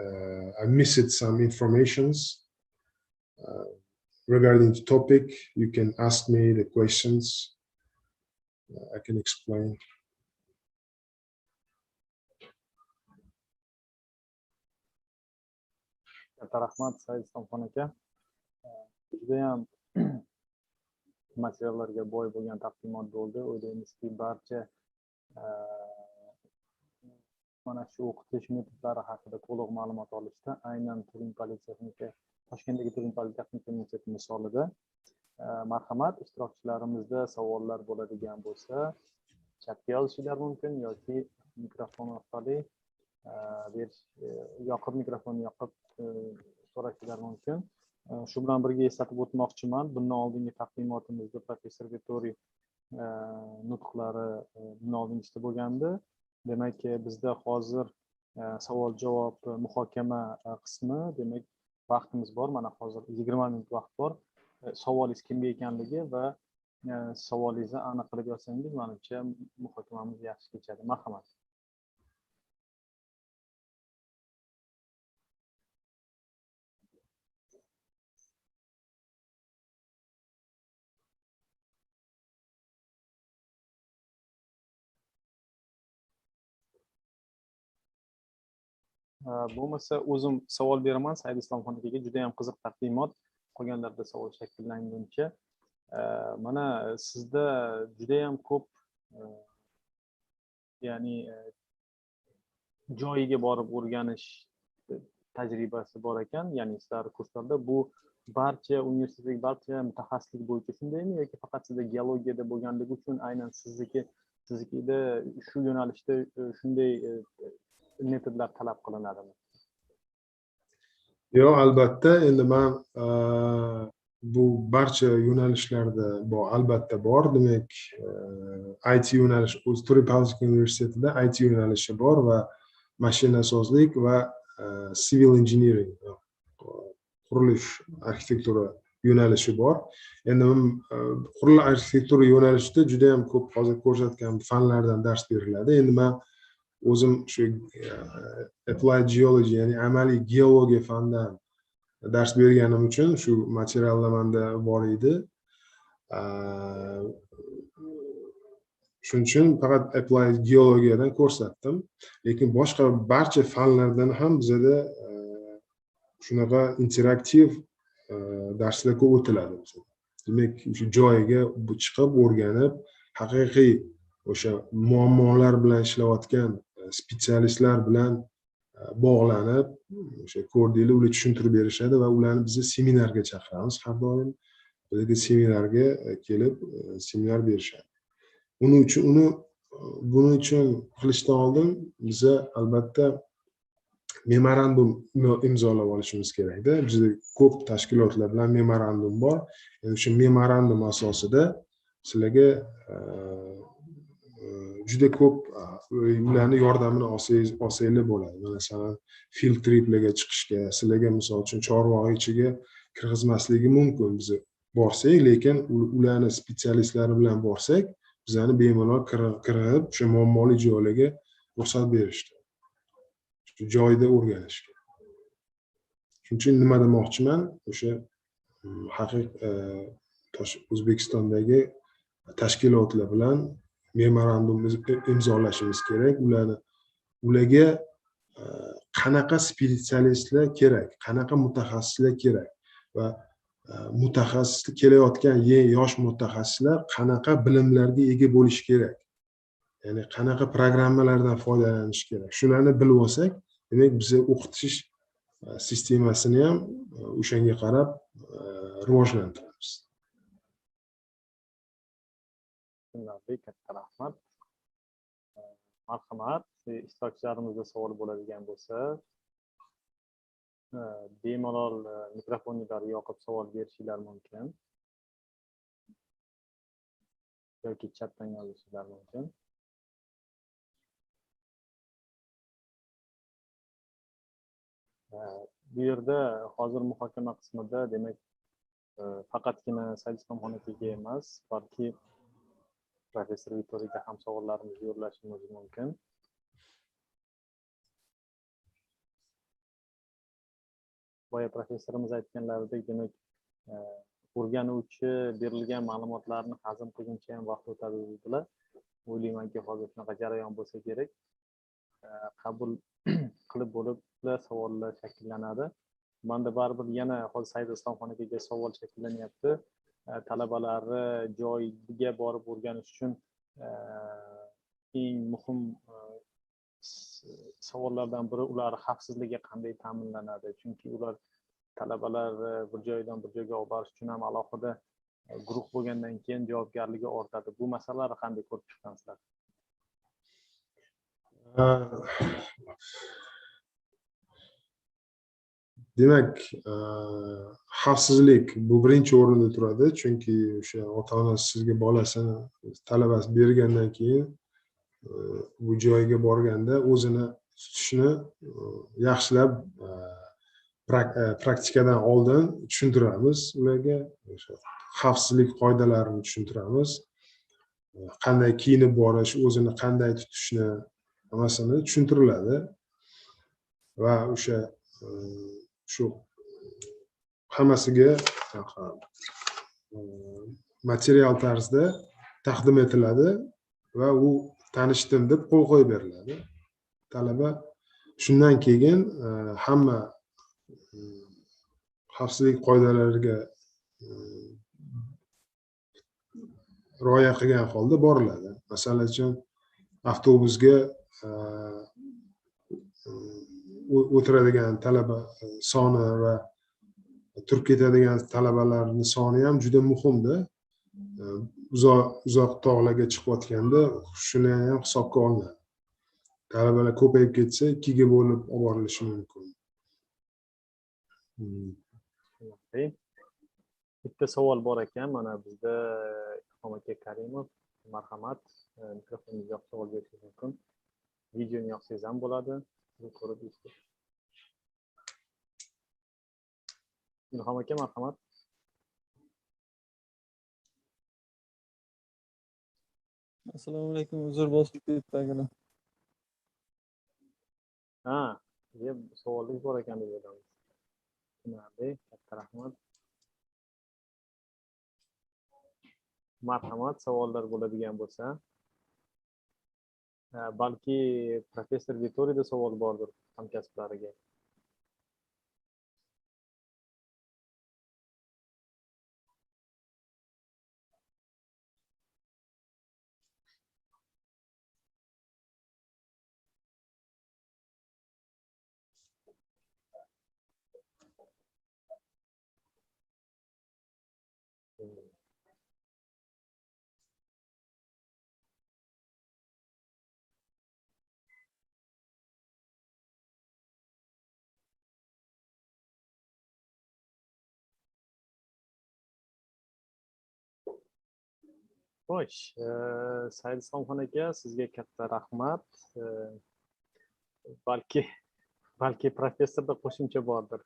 I missed some informations regarding the topic. You can ask me the questions. I can explain. Rahmat Said Islomxon aka. Judayam materiallarga boy bo'lgan taqdimot bo'ldi. O'ylaymizki barcha mana shu o'qitish metodlari haqida to'liq ma'lumot olishdi. Aynan Turin Politexnika, Toshkentdagi Turin Politexnika universiteti misolida. Marhamat, ishtirokchilarimizda savollar bo'ladigan bo'lsa, chatga yozishlar mumkin yoki mikrofon orqali yoqib mikrofonni yoqib so'rashlar mumkin. Shu bilan birga eslatib o'tmoqchiman, bundan oldingi taqdimotimizda professor Vittoriy nutqlari bundan oldingisi bo'lgandi. Demak, bizda hozir savol-javob muhokama qismi, demak, vaqtimiz bor. Mana hozir 20 minut vaqt bor. Savolingiz kimga ekanligi va savolingizni aniq qilib yozsangiz, menimcha muhokamamiz yaxshi kechadi. Marhamat. Bo'lmasa o'zim savol beraman. Said Islomxon akaga juda ham qiziq taqdimot, qolganlarda savol shakllanguncha. Mana sizda juda ham ko'p ya'ni joyiga borib o'rganish tajribasi bor ekan, ya'ni sizlar kurslarda bu barcha universitetdagi barcha mutaxassislik bo'yicha shundaymi yoki faqat sizda geologiyada bo'lganligi uchun aynan siznikida shu yo'nalishda shunday metodlar talab qilinadimi? Yo'q, albatta. Endi men bu barcha yo'nalishlarda albatta bor. Demak, IT yo'nalishi, Turin Politexnika universitetida IT yo'nalishi bor va mashinasozlik va civil engineering, qurilish arxitektura yo'nalishi bor. Endi qurilish arxitektura yo'nalishida juda ham ko'p hozir ko'rsatgan fanlardan dars beriladi. Endi men o'zim shu applied geology, ya'ni amaliy geologiya fanidan dars berganim uchun shu materiallar menda bor edi. Shuning uchun faqat applied geologiyadan ko'rsatdim. Lekin boshqa barcha fanlardan ham bizada shunaqa interaktiv darslar ko'p o'tiladi. Demak, shu joyiga chiqib o'rganib, haqiqiy o'sha muammolar bilan ishlayotgan spetsialistlar bilan bog'lanib, o'sha ko'rdinglar, ular tushuntirib berishadi va ularni biz seminarga chaqiramiz. Har doim bizga seminarga kelib seminar berishadi. Buning uchun qilishdan oldin biza albatta memorandum imzolab olishimiz kerakda. Bizda ko'p tashkilotlar bilan memorandum bor. O'sha memorandum asosida sizlarga juda ko'p ularning yordamini olsanglar bo'ladi. Masalan, field triplarga chiqishga, sizlarga misol uchun Chorvoq ichiga kirgizmasligi mumkin. Biz borsak, lekin ularning spetsialistlari bilan borsak, bizani bemalol kirib, o'sha muammoli joylarga ruxsat berishdi. Shu joyda o'rganishga. Shuning uchun nima demoqchiman, o'sha haqiqiy O'zbekistondagi tashkilotlar bilan memorandum imzolashimiz kerak. Ularga qanaqa spetsialistlar kerak, qanaqa mutaxassislar kerak va mutaxassis kelayotgan yosh mutaxassislar qanaqa bilimlarga ega bo'lishi kerak. Ya'ni qanaqa programmalardan foydalanish kerak. Shularni bilib olsak, demak biz o'qitish sistemasini ham o'shanga qarab rivojlantiramiz. Katta rahmat. Marhamat, ishtirokchilarimizda savol bo'ladigan bo'lsa, bemalol mikrofonlarni yoqib savol berishinglar mumkin. Yoki chatdan yozishinglar mumkin. Bu yerda hozir muhokama qismida demak faqatgina Said Islomxon akaga emas, balki professor Vitoriga ham savollarimizni yo'llashimiz mumkin. Boya professorimiz aytganlaridek, demak o'rganuvchi berilgan ma'lumotlarni hazm qilguncha ham vaqt o'tadi dedilar. O'ylaymanki, hozir shunaqa jarayon bo'lsa kerak. Qabul qilib bo'lib savollar shakllanadi. Menda baribir yana hozir Said Islomxon akaga savol shakllanyapti. Talabalari joyiga borib o'rganish uchun eng muhim savollardan biri ular xavfsizligi qanday ta'minlanadi? Chunki ular talabalar bir joydan bir joyga olib borish uchun ham alohida guruh bo'lgandan keyin javobgarligi ortadi. Bu masalalarni qanday ko'rib chiqansizlar? Demak, xavfsizlik bu birinchi o'rinda turadi, chunki o'sha ota-ona sizga bolasini, talabasi bergandan keyin bu joyga borganda o'zini tutishni yaxshilab praktikadan oldin tushuntiramiz ularga. Xavfsizlik qoidalarini tushuntiramiz. Qanday kiyinib borish, o'zini qanday tutishni hammasini tushuntiriladi va o'sha shu hammasiga material tarzda taqdim etiladi va u tanishdim deb qo'l qo'yib beriladi. Talaba shundan keyin hamma xavfsizlik qoidalariga rioya qilgan holda boriladi. Masalan uchun avtobusga o'tiradigan talaba soni va turib ketadigan talabalarning soni ham juda muhimda. Uzoq tog'larga chiqayotganda shuni ham hisobga olinadi. Talabalar ko'payib ketsa, 2 ga bo'lib olib borilishi mumkin. Bitta savol bor ekan, mana bizda Iqrom aka Karimov, marhamat, mikrofoningizni yoqib savol berishingiz mumkin. Videoni yoqsangiz ham bo'ladi. Ko'rib Ilhom aka, marhamat. Assalomu alaykum, uzr bosib ketdim. Ha, savolingiz bor ekan deb o'yladim. Tushunarli, katta rahmat. Marhamat, savollar bo'ladigan bo'lsa, balki professor Vitoriyda savol bordir hamkasblariga. Xo'sh, Said Islomxon aka, sizga katta rahmat. Balki professorda qo'shimcha bordir.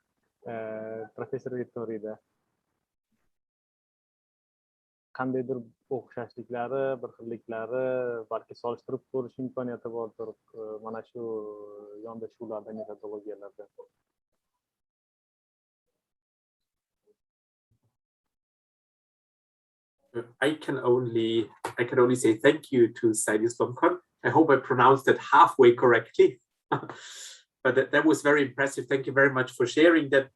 Professor Vitoriyda qandaydir o'xshashliklari, bir xilliklari, balki solishtirib ko'rish imkoniyati bordir. Mana shu yondashuvlarda, metodologiyalarda. I can only say thank you to Said Islomxon. I hope I pronounced it halfway correctly. But that was very impressive. Thank you very much for sharing that.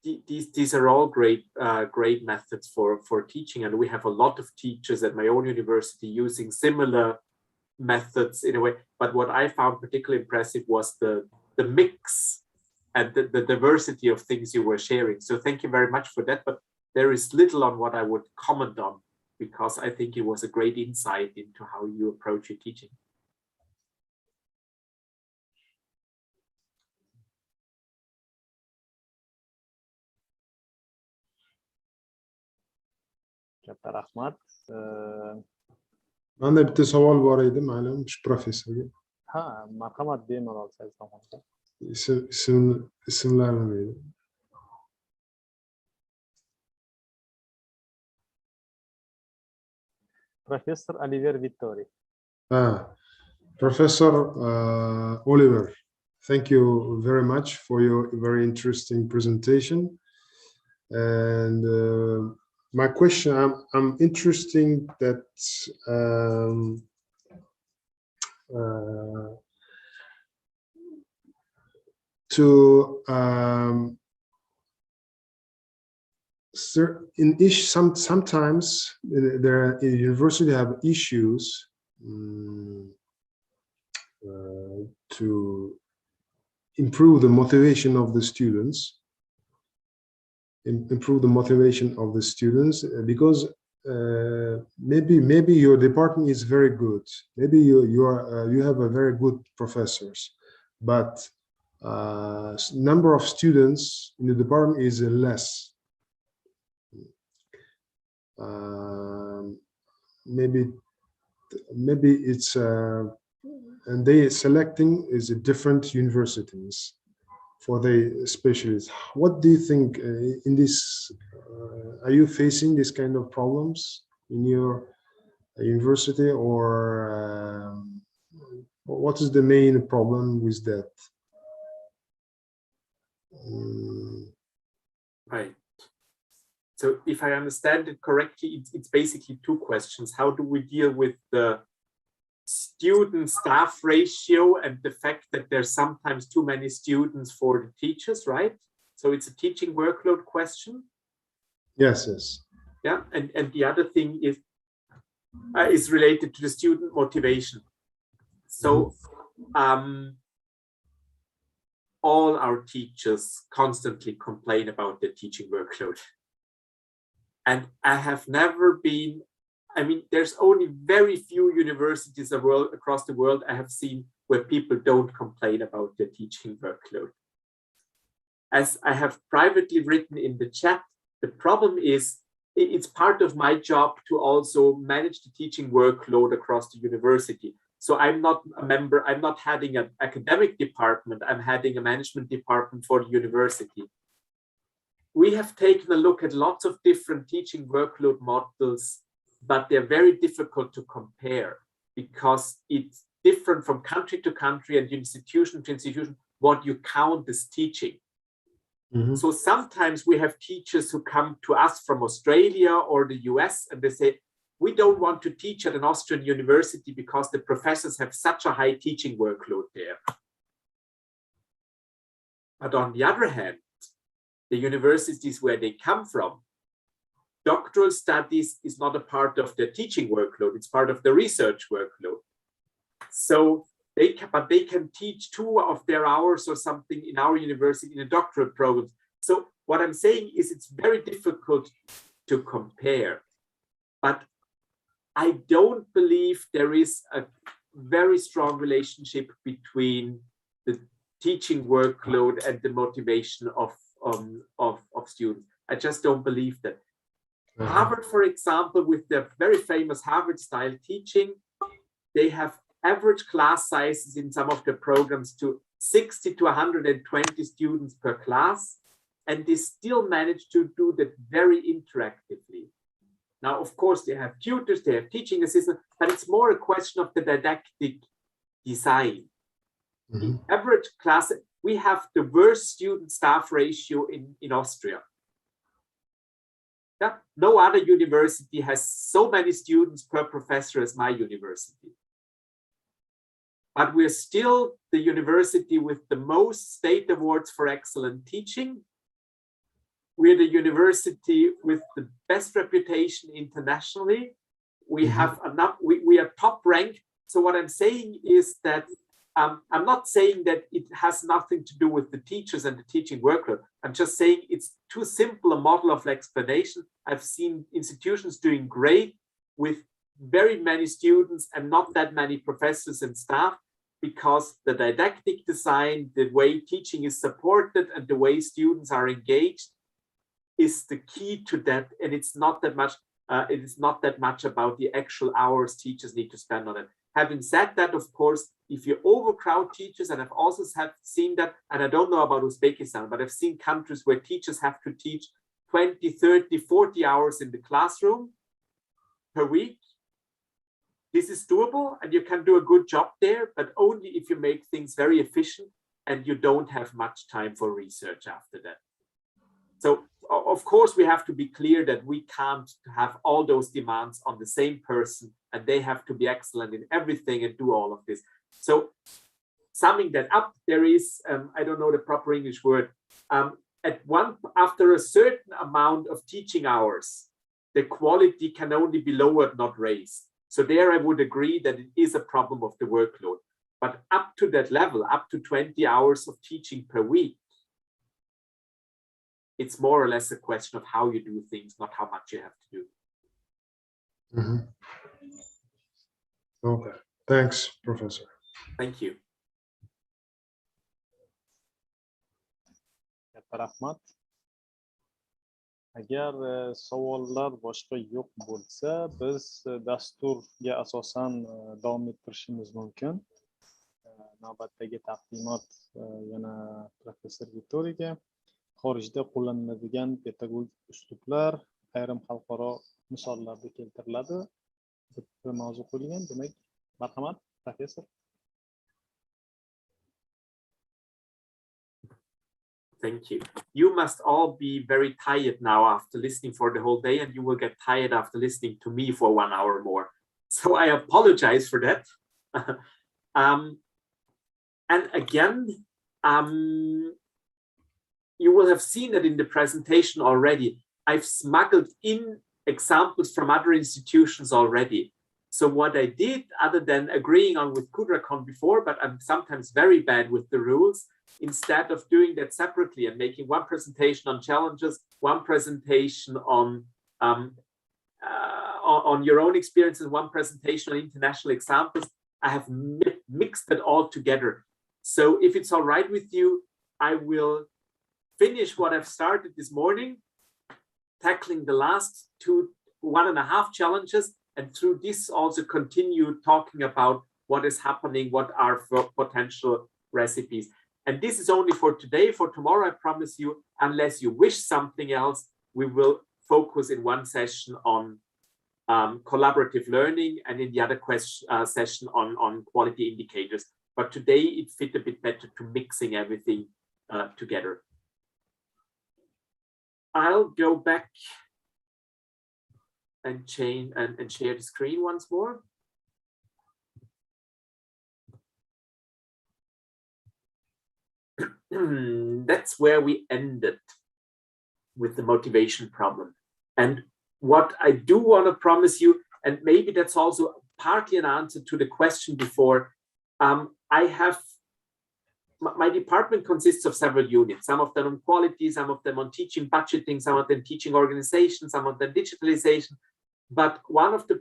These are all great methods for teaching, and we have a lot of teachers at my own university using similar methods in a way. But what I found particularly impressive was the mix and the diversity of things you were sharing. So thank you very much for that. But there is little on what I would comment on, because I think it was a great insight into how you approach your teaching. Katta rahmat. Manda bitta savol bor edi, ma'lum, shu professorga. Ha, marhamat, bemalol Said Islomxon aka. Ismlarini deydi. Professor Oliver Vittori. Professor Oliver, thank you very much for your very interesting presentation. And my question, I'm interested that sometimes there in university have issues to improve the motivation of the students. Because maybe your department is very good. Maybe you have a very good professors, but number of students in the department is less. Maybe it's and they selecting is different universities for the specialists. What do you think in this? Are you facing this kind of problems in your university, or what is the main problem with that? Right. So if I understand it correctly, it's basically two questions. How do we deal with the student-staff ratio and the fact that there's sometimes too many students for the teachers, right? So it's a teaching workload question. Yes. Yeah, and the other thing is related to the student motivation. So all our teachers constantly complain about the teaching workload. And I have never been, I mean, there's only very few universities across the world I have seen where people don't complain about the teaching workload. As I have privately written in the chat, the problem is it's part of my job to also manage the teaching workload across the university. So I'm not a member, I'm not heading an academic department, I'm heading a management department for the university. we have taken a look at lots of different teaching workload models, but they're very difficult to compare because it's different from country to country and institution to institution what you count as teaching. Mm-hmm. So sometimes we have teachers who come to us from Australia or the US and they say, we don't want to teach at an Austrian university because the professors have such a high teaching workload there. But on the other hand, the universities where they come from, doctoral studies is not a part of their teaching workload, it's part of the research workload. So they can teach 2 of their hours or something in our university in a doctoral program. So what I'm saying is it's very difficult to compare. But I don't believe there is a very strong relationship between the teaching workload and the motivation of students. I just don't believe that. Mm-hmm. Harvard, for example, with their very famous Harvard style teaching, they have average class sizes in some of the programs to 60 to 120 students per class, and they still manage to do that very interactively. Now, of course, they have tutors, they have teaching assistants, but it's more a question of the didactic design. Mm-hmm. The average class, we have the worst student-staff ratio in Austria. Yeah? No other university has so many students per professor as my university. But we're still the university with the most state awards for excellent teaching. We're the university with the best reputation internationally. We have enough, we are top ranked. So what I'm saying is that I'm not saying that it has nothing to do with the teachers and the teaching workload. I'm just saying it's too simple a model of explanation. I've seen institutions doing great with very many students and not that many professors and staff, because the didactic design, the way teaching is supported and the way students are engaged is the key to that. And it's not that much, it is not that much about the actual hours teachers need to spend on it. Having said that, of course, if you overcrowd teachers, and I've also seen that, and I don't know about Uzbekistan, but I've seen countries where teachers have to teach 20, 30, 40 hours in the classroom per week. This is doable and you can do a good job there, but only if you make things very efficient and you don't have much time for research after that. So, of course, we have to be clear that we can't have all those demands on the same person and they have to be excellent in everything and do all of this. So, summing that up, there is, I don't know the proper English word, after a certain amount of teaching hours, the quality can only be lowered, not raised. So there I would agree that it is a problem of the workload. But up to that level, up to 20 hours of teaching per week, it's more or less a question of how you do things, not how much you have to do. Mm-hmm. Okay, thanks, Professor. Thank you. Rahmat. Agar savollar boshqa yo'q bo'lsa, biz dasturga asosan davom ettirishimiz mumkin. Navbatdagi taqdimot yana professor Vittoriyaga. Xorijda qo'llaniladigan pedagogik uslublar ayrim xalqaro misollarda keltiriladi. Bitta mavzu qo'yilgan, demak, marhamat, professor. Thank you. You must all be very tired now after listening for the whole day, and you will get tired after listening to me for 1 hour more. So I apologize for that. And again, you will have seen that in the presentation already. I've smuggled in examples from other institutions already. So what I did, other than agreeing on with Kudrakon before, but I'm sometimes very bad with the rules, instead of doing that separately and making one presentation on challenges, one presentation on your own experience, and one presentation on international examples, I have mixed it all together. So if it's all right with you, I will finish what I've started this morning, tackling the last 1.5 challenges, and through this also continue talking about what is happening, what are potential recipes. And this is only for today. For tomorrow, I promise you, unless you wish something else, we will focus in one session on collaborative learning, and in the other session on quality indicators. But today it fit a bit better to mixing everything together. I'll go back and change and share the screen once more. That's where we ended with the motivation problem. And what I do want to promise you, and maybe that's also partly an answer to the question before, my department consists of several units, some of them on quality, some of them on teaching budgeting, some of them teaching organization, some of them digitalization. But one of the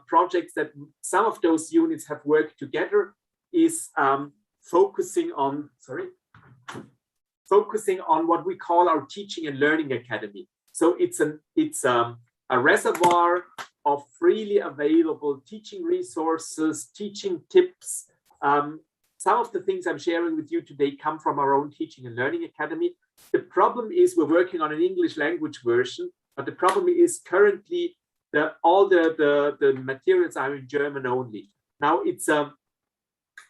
projects that some of those units have worked together is focusing on what we call our teaching and learning academy. So it's a reservoir of freely available teaching resources, teaching tips. Some of the things I'm sharing with you today come from our own teaching and learning academy. The problem is we're working on an English language version, but the problem is currently all the materials are in German only. Now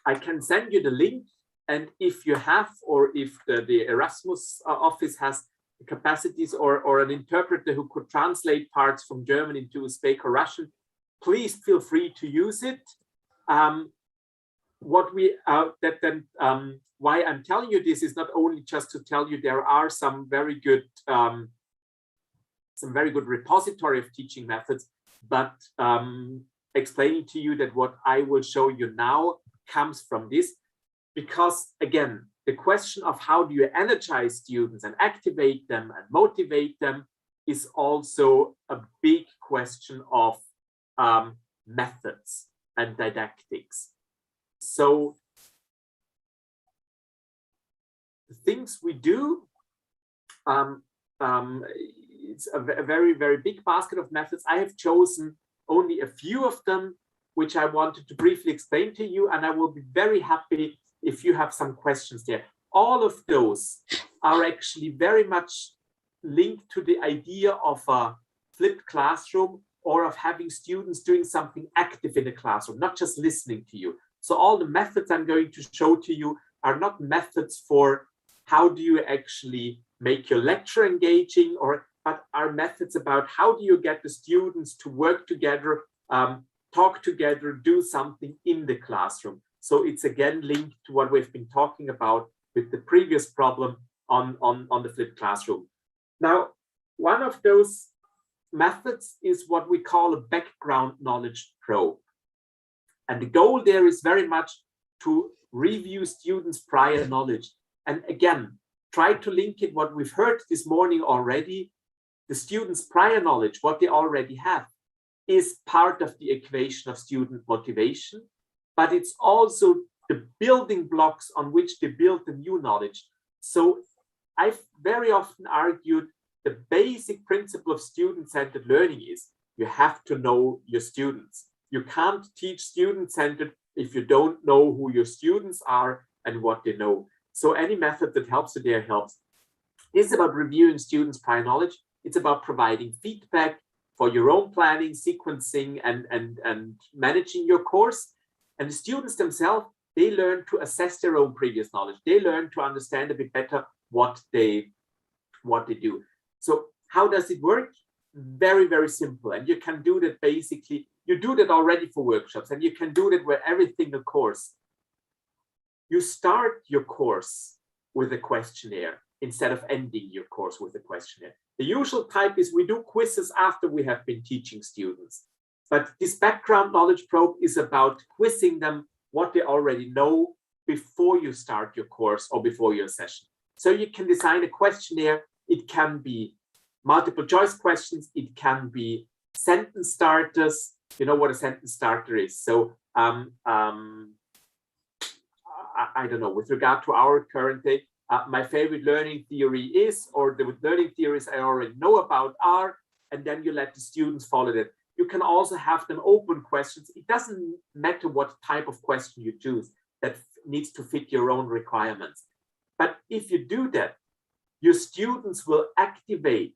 I can send you the link, and if you have, or if the Erasmus office has the capacities or an interpreter who could translate parts from German into Uzbek or Russian, please feel free to use it. Why I'm telling you this is not only just to tell you there are some very good repository of teaching methods, but explaining to you that what I will show you now comes from this, because again, the question of how do you energize students and activate them and motivate them is also a big question of methods and didactics. So the things we do, it's a very, very big basket of methods. I have chosen only a few of them, which I wanted to briefly explain to you, and I will be very happy if you have some questions there. All of those are actually very much linked to the idea of a flipped classroom, or of having students doing something active in the classroom, not just listening to you. So all the methods I'm going to show to you are not methods for how do you actually make your lecture engaging, but are methods about how do you get the students to work together, talk together, do something in the classroom. So it's again linked to what we've been talking about with the previous problem on the flipped classroom. Now, one of those methods is what we call a background knowledge probe. And the goal there is very much to review students' prior knowledge. And again, try to link it what we've heard this morning already. The students' prior knowledge, what they already have, is part of the equation of student motivation, but it's also the building blocks on which they build the new knowledge. So I've very often argued the basic principle of student-centered learning is you have to know your students. You can't teach student-centered if you don't know who your students are and what they know. So any method that helps you there helps. It's about reviewing students' prior knowledge. It's about providing feedback for your own planning, sequencing, and managing your course. And the students themselves, they learn to assess their own previous knowledge. They learn to understand a bit better what they do. So how does it work? Very, very simple. And you can do that basically, you do that already for workshops, and you can do that with every single course. You start your course with a questionnaire instead of ending your course with a questionnaire. The usual type is we do quizzes after we have been teaching students. But this background knowledge probe is about quizzing them what they already know before you start your course or before your session. So you can design a questionnaire. It can be multiple choice questions. It can be sentence starters. You know what a sentence starter is. So I don't know, with regard to our current day, my favorite learning theory is, or the learning theories I already know about are, and then you let the students follow that. You can also have them open questions. It doesn't matter what type of question you choose, that needs to fit your own requirements. But if you do that, your students will activate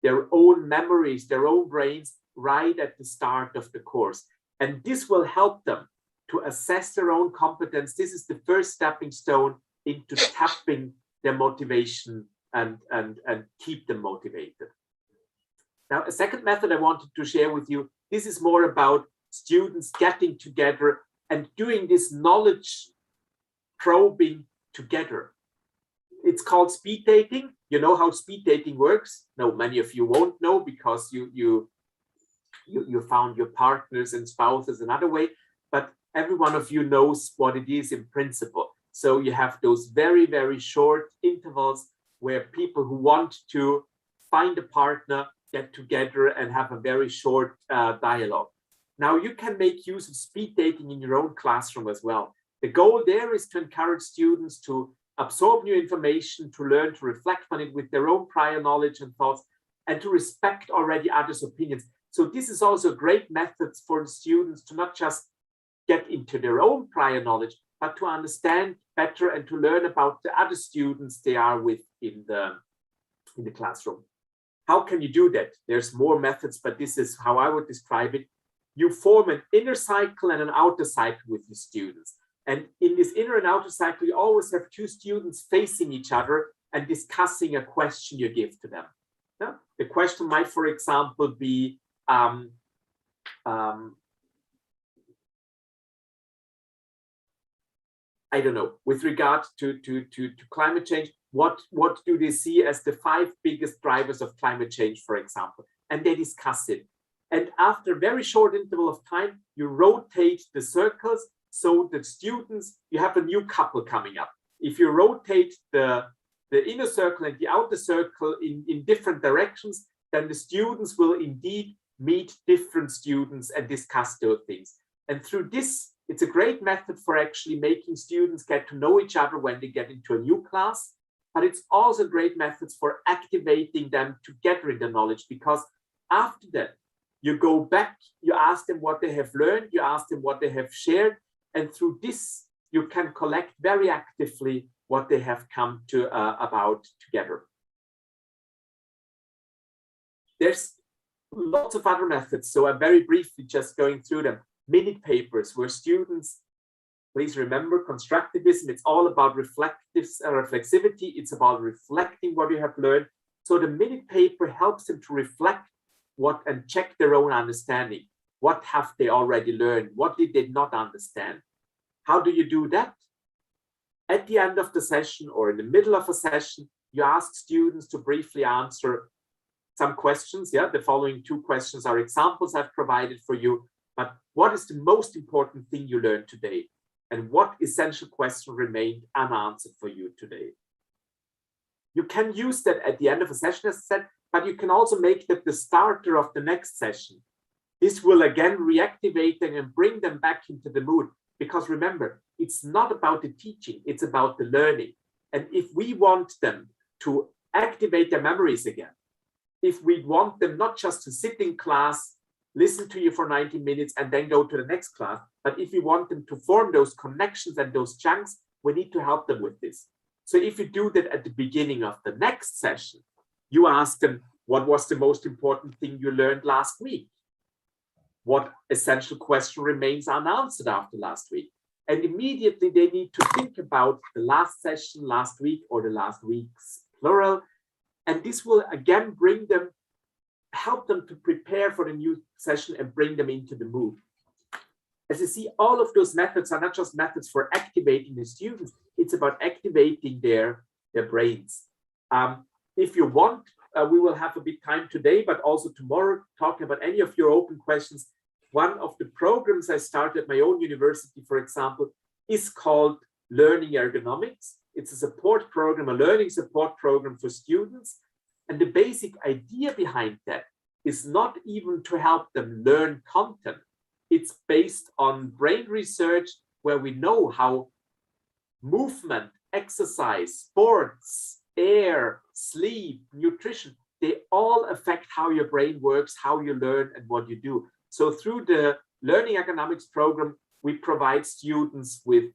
their own memories, their own brains right at the start of the course. And this will help them to assess their own competence. This is the first stepping stone into tapping their motivation and keep them motivated. Now, a second method I wanted to share with you, this is more about students getting together and doing this knowledge probing together. It's called speed dating. You know how speed dating works? No, many of you won't know because you found your partners and spouses another way, but every one of you knows what it is in principle. So you have those very, very short intervals where people who want to find a partner get together and have a very short dialogue. Now you can make use of speed dating in your own classroom as well. The goal there is to encourage students to absorb new information, to learn to reflect on it with their own prior knowledge and thoughts, and to respect already others' opinions. So this is also a great method for the students to not just get into their own prior knowledge, but to understand better and to learn about the other students they are with in the classroom. How can you do that? There's more methods, but this is how I would describe it. You form an inner cycle and an outer cycle with your students. And in this inner and outer cycle, you always have two students facing each other and discussing a question you give to them. Yeah? The question might, for example, be, I don't know, with regard to climate change, what do they see as the 5 biggest drivers of climate change, for example? And they discuss it. And after a very short interval of time, you rotate the circles so that students, you have a new couple coming up. If you rotate the inner circle and the outer circle in different directions, then the students will indeed meet different students and discuss those things. And through this, it's a great method for actually making students get to know each other when they get into a new class. But it's also a great method for activating them together in the knowledge, because after that, you go back, you ask them what they have learned, you ask them what they have shared, and through this, you can collect very actively what they have come to about together. There's lots of other methods, so I'm very briefly just going through them. Minute papers, where students, please remember, constructivism, it's all about reflexivity, it's about reflecting what you have learned. So the minute paper helps them to reflect what and check their own understanding. What have they already learned? What did they not understand? How do you do that? At the end of the session or in the middle of a session, you ask students to briefly answer some questions. Yeah, the following 2 questions are examples I've provided for you. But what is the most important thing you learned today? And what essential question remained unanswered for you today? You can use that at the end of a session, as I said, but you can also make that the starter of the next session. This will again reactivate them and bring them back into the mood. Because remember, it's not about the teaching, it's about the learning. And if we want them to activate their memories again, if we want them not just to sit in class, listen to you for 90 minutes and then go to the next class, but if we want them to form those connections and those chunks, we need to help them with this. So if you do that at the beginning of the next session, you ask them, what was the most important thing you learned last week? What essential question remains unanswered after last week? And immediately they need to think about the last session, last week, or the last weeks, plural. And this will again help them to prepare for the new session and bring them into the mood. As you see, all of those methods are not just methods for activating the students, it's about activating their brains. If you want, we will have a bit time today, but also tomorrow, talking about any of your open questions. One of the programs I started at my own university, for example, is called Learning Ergonomics. It's a support program, a learning support program for students. And the basic idea behind that is not even to help them learn content. It's based on brain research where we know how movement, exercise, sports, air, sleep, nutrition, they all affect how your brain works, how you learn, and what you do. So through the Learning Ergonomics program, we provide students with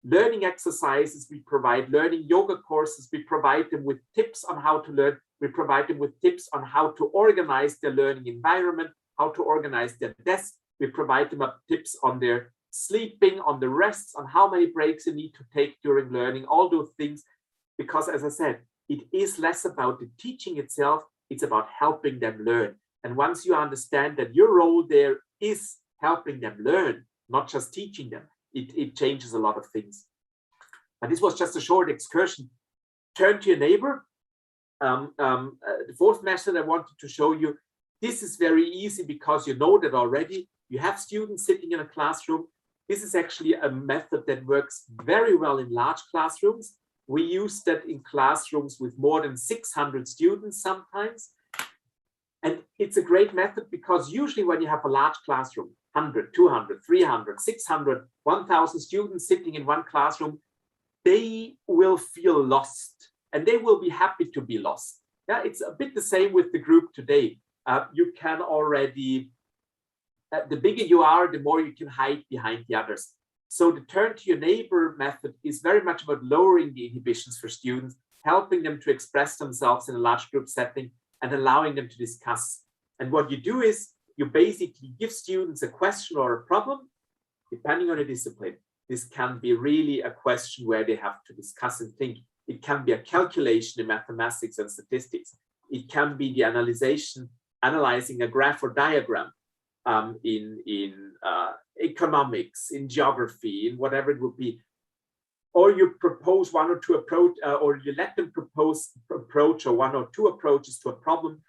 learning exercises, we provide learning yoga courses, we provide them with tips on how to learn, we provide them with tips on how to organize their learning environment, how to organize their desk, we provide them tips on their sleeping, on the rests, on how many breaks you need to take during learning, all those things. Because as I said, it is less about the teaching itself, it's about helping them learn. And once you understand that your role there is helping them learn, not just teaching them, it changes a lot of things. But this was just a short excursion. Turn to your neighbor. The fourth method I wanted to show you, this is very easy because you know that already. You have students sitting in a classroom. This is actually a method that works very well in large classrooms. We use that in classrooms with more than 600 students sometimes. And it's a great method because usually when you have a large classroom, 100, 200, 300, 600, 1,000 students sitting in one classroom, they will feel lost and they will be happy to be lost. Yeah, it's a bit the same with the group today. You can already, the bigger you are, the more you can hide behind the others. So the turn to your neighbor method is very much about lowering the inhibitions for students, helping them to express themselves in a large group setting and allowing them to discuss. And what you do is you basically give students a question or a problem, depending on the discipline. This can be really a question where they have to discuss and think. It can be a calculation in mathematics and statistics. It can be the analyzing a graph or diagram in economics, in geography, in whatever it would be. Or you propose one or two approach, or you let them propose approach or one or two approaches to a problem,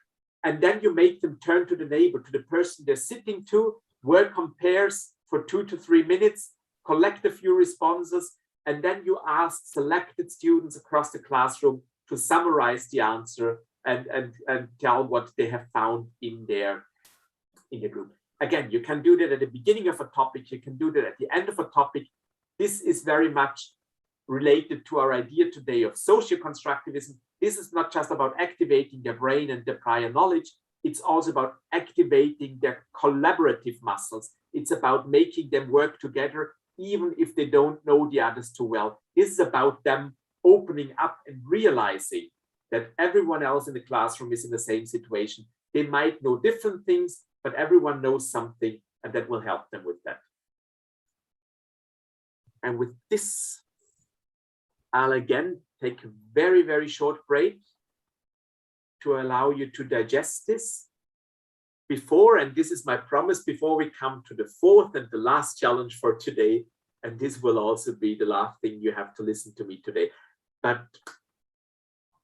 and then you make them turn to the neighbor, to the person they're sitting to, work on pairs for 2 to 3 minutes, collect a few responses, and then you ask selected students across the classroom to summarize the answer and tell what they have found in the group. Again, you can do that at the beginning of a topic, you can do that at the end of a topic. This is very much related to our idea today of socio-constructivism. This is not just about activating their brain and their prior knowledge, it's also about activating their collaborative muscles. It's about making them work together, even if they don't know the others too well. This is about them opening up and realizing that everyone else in the classroom is in the same situation. They might know different things, but everyone knows something, and that will help them with that. And with this, I'll again take a very, very short break to allow you to digest this before, and this is my promise, before we come to the fourth and the last challenge for today, and this will also be the last thing you have to listen to me today. But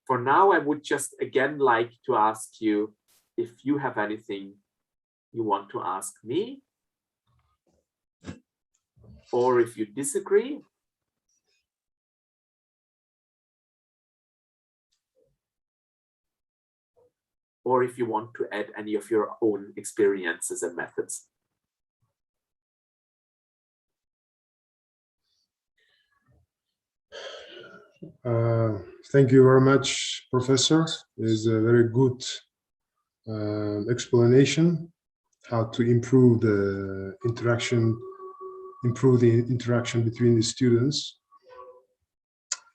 for now, I would just again like to ask you if you have anything you want to ask me, or if you disagree. Or if you want to add any of your own experiences and methods. Thank you very much, Professor. It's a very good explanation how to improve the interaction between the students.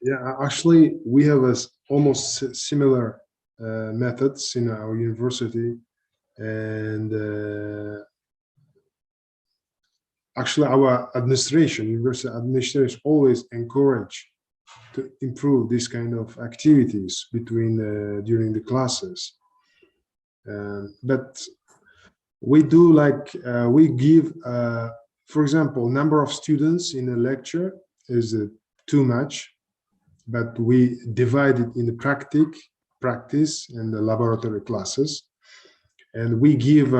Yeah, actually, we have almost similar methods in our university, and actually our university administration always encourage to improve this kind of activities during the classes. But we do we give, for example, number of students in a lecture is too much, but we divide it in the practice and the laboratory classes, and we give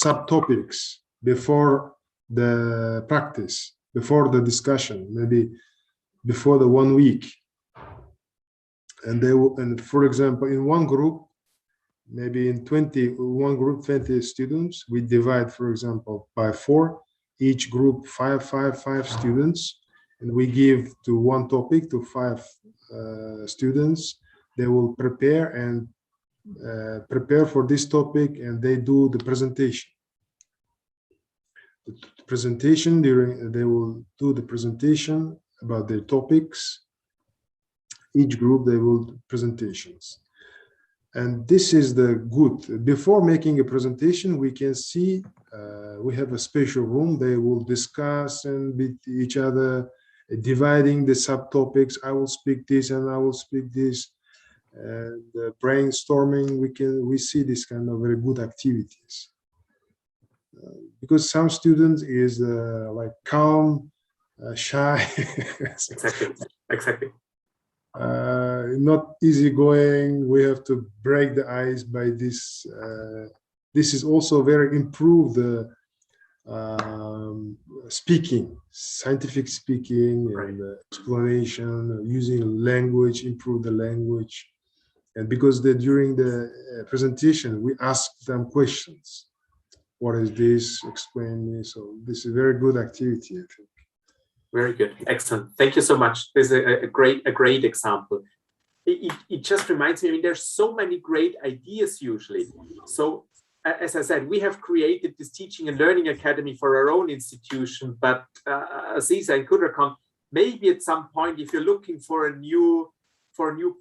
subtopics before the practice, before the discussion, maybe before the 1 week. And for example, in one group, maybe in 20 students, we divide, for example, by 4, each group 5 students, and we give to one topic to 5 students. They will prepare for this topic, and they do the presentation. presentation. They will do the presentation about their topics. Each group, they will do presentations. And this is the good. Before making a presentation, we can see we have a special room. They will discuss and with each other, dividing the subtopics. I will speak this and I will speak this. And brainstorming, we see this kind of very good activities. Because some students is like calm, shy. Exactly. Not easygoing. We have to break the ice by this. This is also very improved speaking, scientific speaking, and explanation, using language, improve the language. And because during the presentation, we ask them questions. What is this? Explain me. So this is a very good activity, I think. Very good. Excellent. Thank you so much. This is a great example. It just reminds me, I mean, there's so many great ideas usually. So as I said, we have created this Teaching and Learning Academy for our own institution, but Aziza and Kudrakon, maybe at some point, if you're looking for a new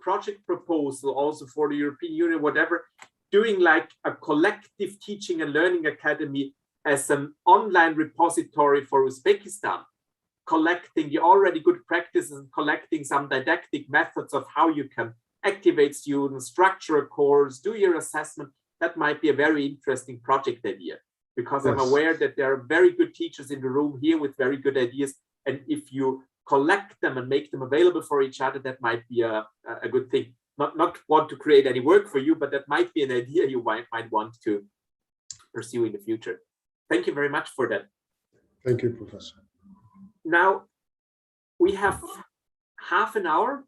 project proposal, also for the European Union, whatever, doing like a collective Teaching and Learning Academy as an online repository for Uzbekistan, collecting the already good practices and collecting some didactic methods of how you can activate students, structure a course, do your assessment, that might be a very interesting project idea, because I'm aware that there are very good teachers in the room here with very good ideas. And if you collect them and make them available for each other, that might be a good thing. Not want to create any work for you, but that might be an idea you might want to pursue in the future. Thank you very much for that. Thank you, Professor. Now, we have half an hour.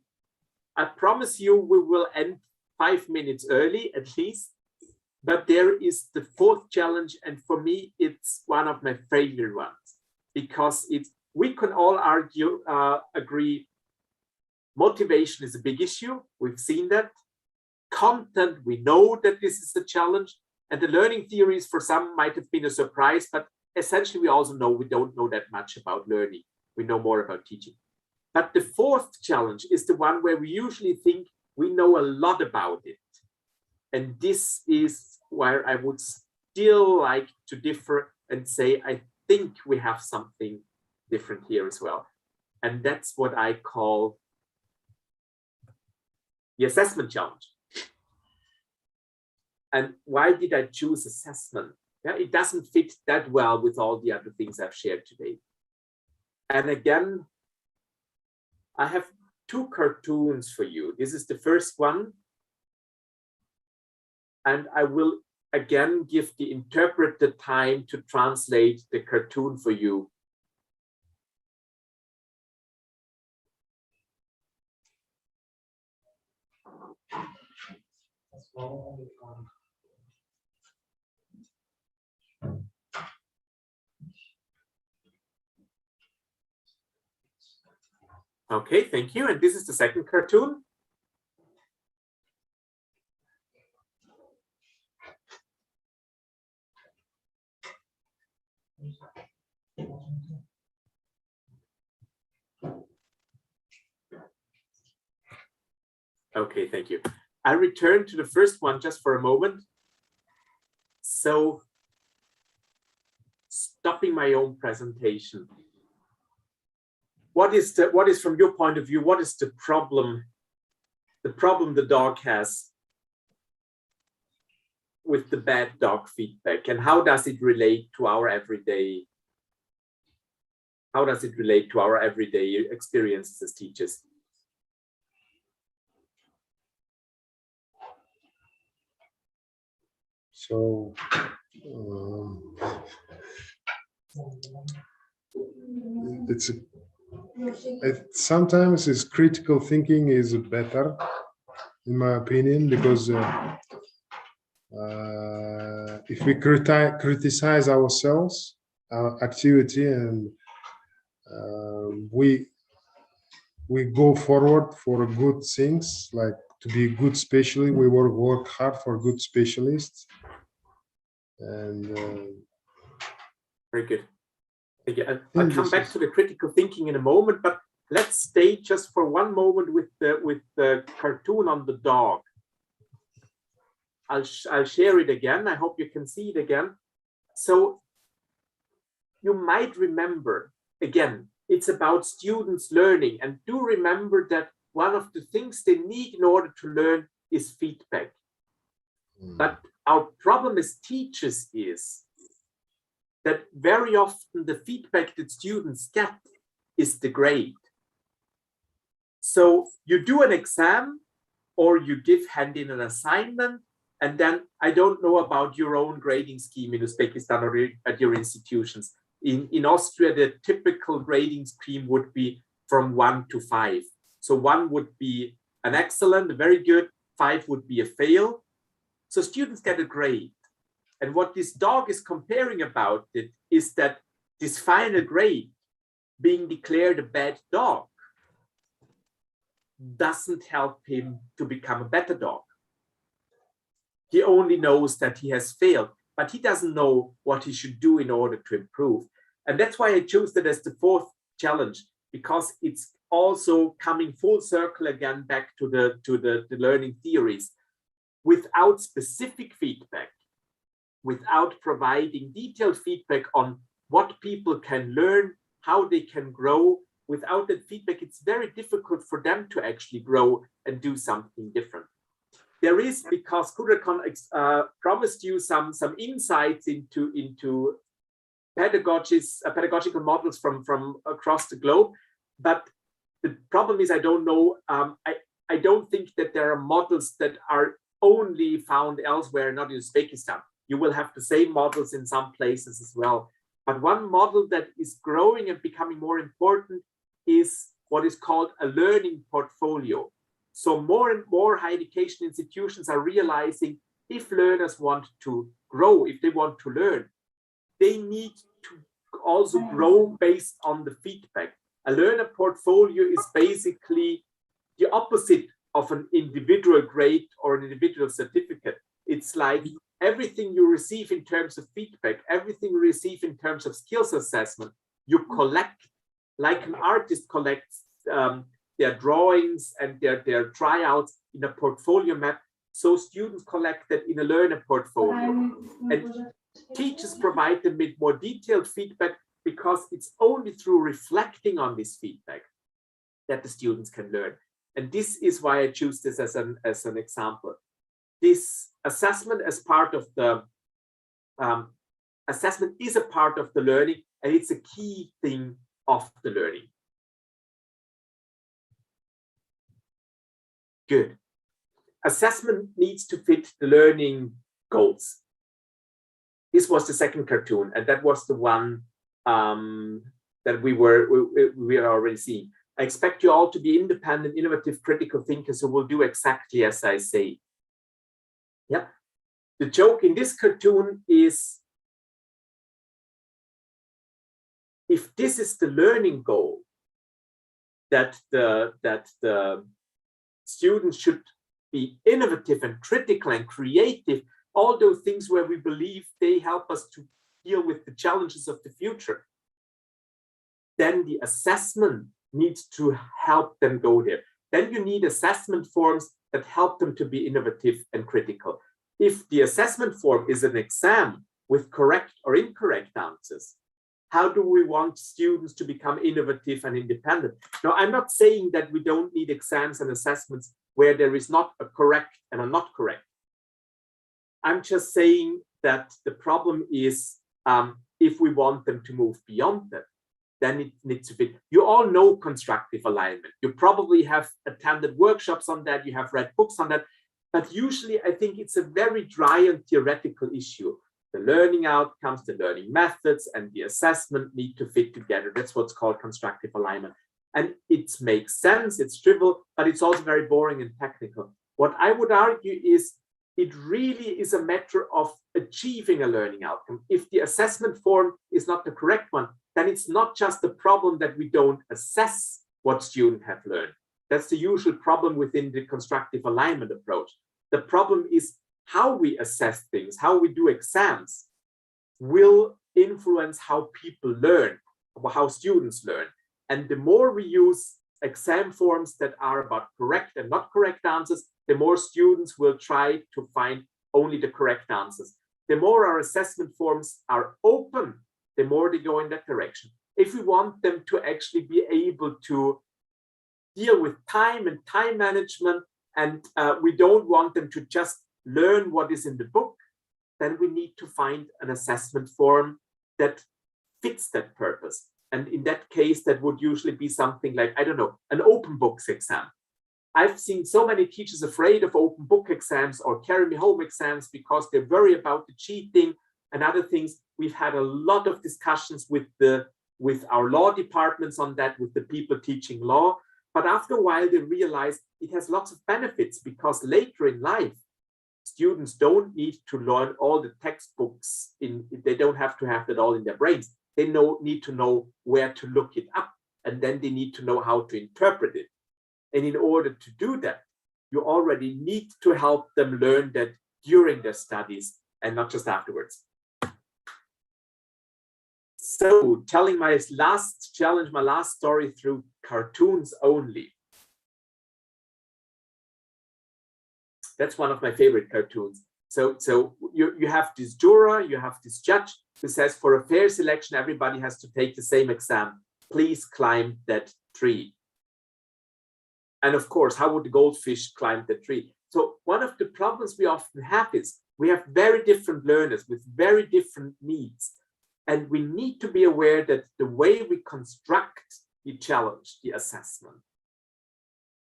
I promise you we will end 5 minutes early at least, but there is the fourth challenge, and for me, it's one of my favorite ones, because we can all agree, motivation is a big issue. We've seen that. Content, we know that this is a challenge, and the learning theories for some might have been a surprise, but essentially, we also know we don't know that much about learning. We know more about teaching. But the fourth challenge is the one where we usually think we know a lot about it. And this is where I would still like to differ and say, I think we have something different here as well. And that's what I call the assessment challenge. And why did I choose assessment? Yeah, it doesn't fit that well with all the other things I've shared today. And again, I have two cartoons for you. This is the first one. And I will again give the interpreter time to translate the cartoon for you. Okay, thank you. And this is the second cartoon. Okay, thank you. I return to the first one just for a moment. So, stopping my own presentation. What is from your point of view, what is the problem the dog has with the bad dog feedback, and how does it relate to our everyday experiences as teachers? So sometimes it's critical thinking is better, in my opinion, because if we criticize ourselves, our activity, and we go forward for good things, like to be a good specialist, we work hard for good specialists. And very good. Again, I'll come back to the critical thinking in a moment, but let's stay just for one moment with the cartoon on the dog. I'll share it again. I hope you can see it again. So you might remember, again, it's about students learning, and do remember that one of the things they need in order to learn is feedback. But our problem as teachers is that very often the feedback that students get is the grade. So you do an exam or you hand in an assignment, and then I don't know about your own grading scheme in Uzbekistan or at your institutions. In Austria, the typical grading scheme would be from 1 to 5. So 1 would be an excellent, a very good, 5 would be a fail. So students get a grade. And what this dog is comparing about it is that this final grade, being declared a bad dog, doesn't help him to become a better dog. He only knows that he has failed, but he doesn't know what he should do in order to improve. And that's why I chose that as the 4th challenge, because it's also coming full circle again back to the learning theories. Without specific feedback, without providing detailed feedback on what people can learn, how they can grow, without that feedback, it's very difficult for them to actually grow and do something different. There is, because Kudrakon promised you some insights into pedagogical models from across the globe, but the problem is I don't know, I don't think that there are models that are only found elsewhere, not in Uzbekistan. You will have the same models in some places as well. But one model that is growing and becoming more important is what is called a learning portfolio. So more and more higher education institutions are realizing if learners want to grow, if they want to learn, they need to also grow based on the feedback. A learner portfolio is basically the opposite of an individual grade or an individual certificate. It's like everything you receive in terms of feedback, everything you receive in terms of skills assessment, you collect like an artist collects their drawings and their tryouts in a portfolio map. So students collect that in a learner portfolio. And teachers provide them with more detailed feedback, because it's only through reflecting on this feedback that the students can learn. And this is why I choose this as an example. This assessment as part of the assessment is a part of the learning, and it's a key thing of the learning. Good. Assessment needs to fit the learning goals. This was the 2nd cartoon, and that was the one that we are already seeing. I expect you all to be independent, innovative, critical thinkers who will do exactly as I say. Yeah. The joke in this cartoon is, if this is the learning goal, that the students should be innovative and critical and creative, all those things where we believe they help us to deal with the challenges of the future, then the assessment needs to help them go there. Then you need assessment forms that help them to be innovative and critical. If the assessment form is an exam with correct or incorrect answers, how do we want students to become innovative and independent? Now, I'm not saying that we don't need exams and assessments where there is not a correct and a not correct. I'm just saying that the problem is if we want them to move beyond that, then it needs to fit. You all know constructive alignment. You probably have attended workshops on that. You have read books on that. But usually, I think it's a very dry and theoretical issue. The learning outcomes, the learning methods, and the assessment need to fit together. That's what's called constructive alignment. And it makes sense, it's trivial, but it's also very boring and technical. What I would argue is it really is a matter of achieving a learning outcome. If the assessment form is not the correct one, then it's not just the problem that we don't assess what students have learned. That's the usual problem within the constructive alignment approach. The problem is how we assess things, how we do exams will influence how people learn. how students learn. And the more we use exam forms that are about correct and not correct answers, the more students will try to find only the correct answers. The more our assessment forms are open, the more they go in that direction. If we want them to actually be able to deal with time and time management, and we don't want them to just learn what is in the book, then we need to find an assessment form that fits that purpose. And in that case, that would usually be something like, I don't know, an open books exam. I've seen so many teachers afraid of open book exams or carry me home exams because they worry about the cheating and other things. We've had a lot of discussions with our law departments on that, with the people teaching law. But after a while, they realize it has lots of benefits, because later in life, students don't need to learn all the textbooks. They don't have to have that all in their brains. They need to know where to look it up, and then they need to know how to interpret it. And in order to do that, you already need to help them learn that during their studies and not just afterwards. So telling my last challenge, my last story through cartoons only. That's one of my favorite cartoons. So you have this juror, you have this judge who says, for a fair selection, everybody has to take the same exam. Please climb that tree. And of course, how would the goldfish climb the tree? So one of the problems we often have is we have very different learners with very different needs. And we need to be aware that the way we construct the challenge, the assessment,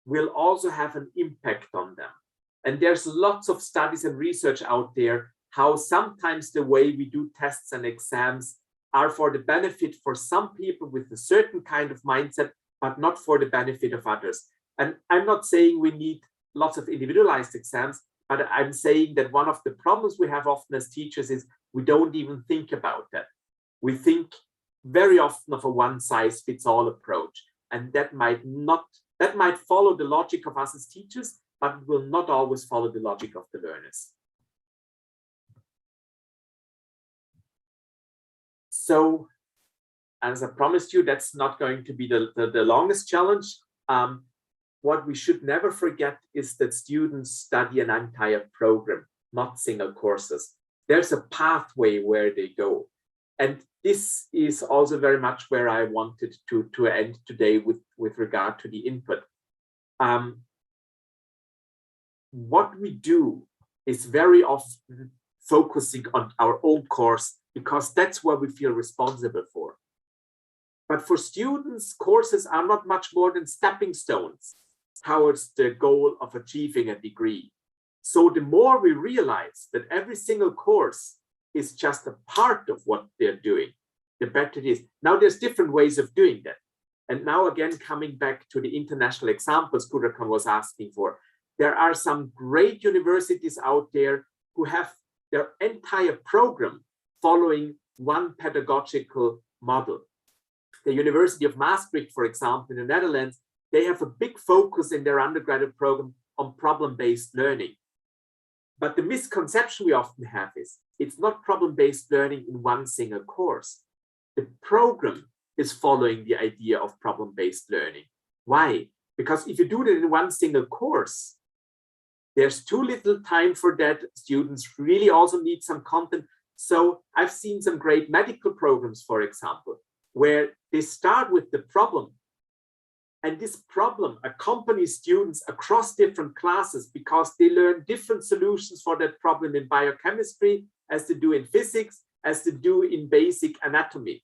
will also have an impact on them. And there's lots of studies and research out there how sometimes the way we do tests and exams are for the benefit for some people with a certain kind of mindset, but not for the benefit of others. And I'm not saying we need lots of individualized exams, but I'm saying that one of the problems we have often as teachers is we don't even think about that. We think very often of a one-size-fits-all approach, and that might follow the logic of us as teachers, but it will not always follow the logic of the learners. So, as I promised you, that's not going to be the longest challenge. What we should never forget is that students study an entire program, not single courses. There's a pathway where they go. And this is also very much where I wanted to end today with regard to the input. What we do is very often focusing on our own course, because that's what we feel responsible for. But for students, courses are not much more than stepping stones towards the goal of achieving a degree. So the more we realize that every single course is just a part of what they're doing, the better it is. Now, there's different ways of doing that. And now again, coming back to the international examples Kudra-Khan was asking for, there are some great universities out there who have their entire program following one pedagogical model. The University of Maastricht, for example, in the Netherlands, they have a big focus in their undergraduate program on problem-based learning. But the misconception we often have is it's not problem-based learning in one single course. The program is following the idea of problem-based learning. Why? Because if you do it in one single course, there's too little time for that. Students really also need some content. So I've seen some great medical programs, for example, where they start with the problem. And this problem accompanies students across different classes because they learn different solutions for that problem in biochemistry, as they do in physics, as they do in basic anatomy.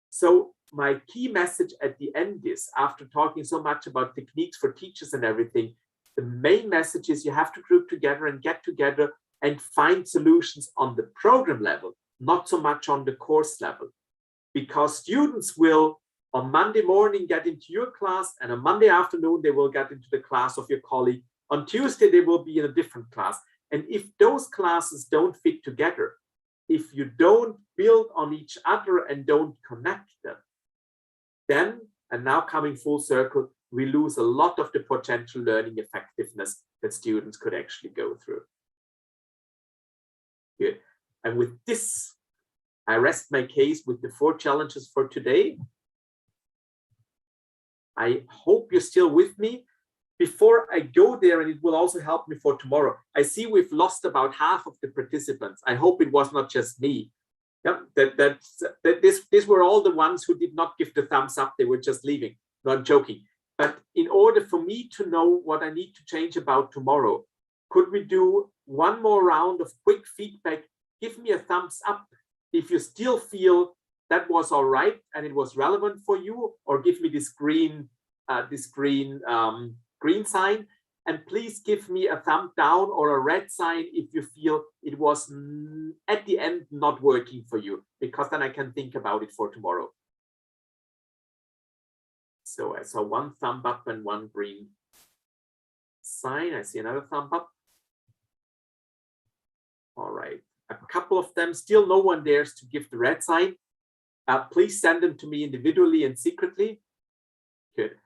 So my key message at the end is, after talking so much about techniques for teachers and everything, the main message is you have to group together and get together and find solutions on the program level, not so much on the course level. Because students will, on Monday morning, get into your class, and on Monday afternoon, they will get into the class of your colleague. On Tuesday, they will be in a different class. And if those classes don't fit together, if you don't build on each other and don't connect them, then, and now coming full circle, we lose a lot of the potential learning effectiveness that students could actually go through. Good. And with this I rest my case with the 4 challenges for today. I hope you're still with me. Before I go there, and it will also help me for tomorrow, I see we've lost about half of the participants. I hope it was not just me. Yeah, these were all the ones who did not give the thumbs up. They were just leaving. No, I'm joking. But in order for me to know what I need to change about tomorrow, could we do one more round of quick feedback? Give me a thumbs up if you still feel that was all right and it was relevant for you, or give me this green sign. And please give me a thumb down or a red sign if you feel it was at the end not working for you, because then I can think about it for tomorrow. So I saw 1 thumb up and 1 green sign. I see another thumb up. All right, a couple of them, still no one dares to give the red sign. Please send them to me individually and secretly. Good.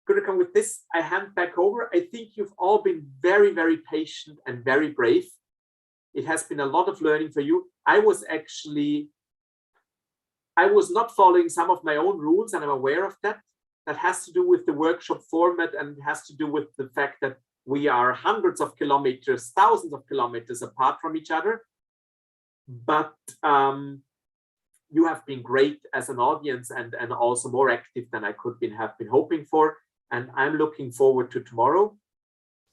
Good to come with this. I hand back over. I think you've all been very, very patient and very brave. It has been a lot of learning for you. I was not following some of my own rules, and I'm aware of that. That has to do with the workshop format, and has to do with the fact that we are hundreds of kilometers, thousands of kilometers apart from each other. But you have been great as an audience, and also more active than I have been hoping for. And I'm looking forward to tomorrow.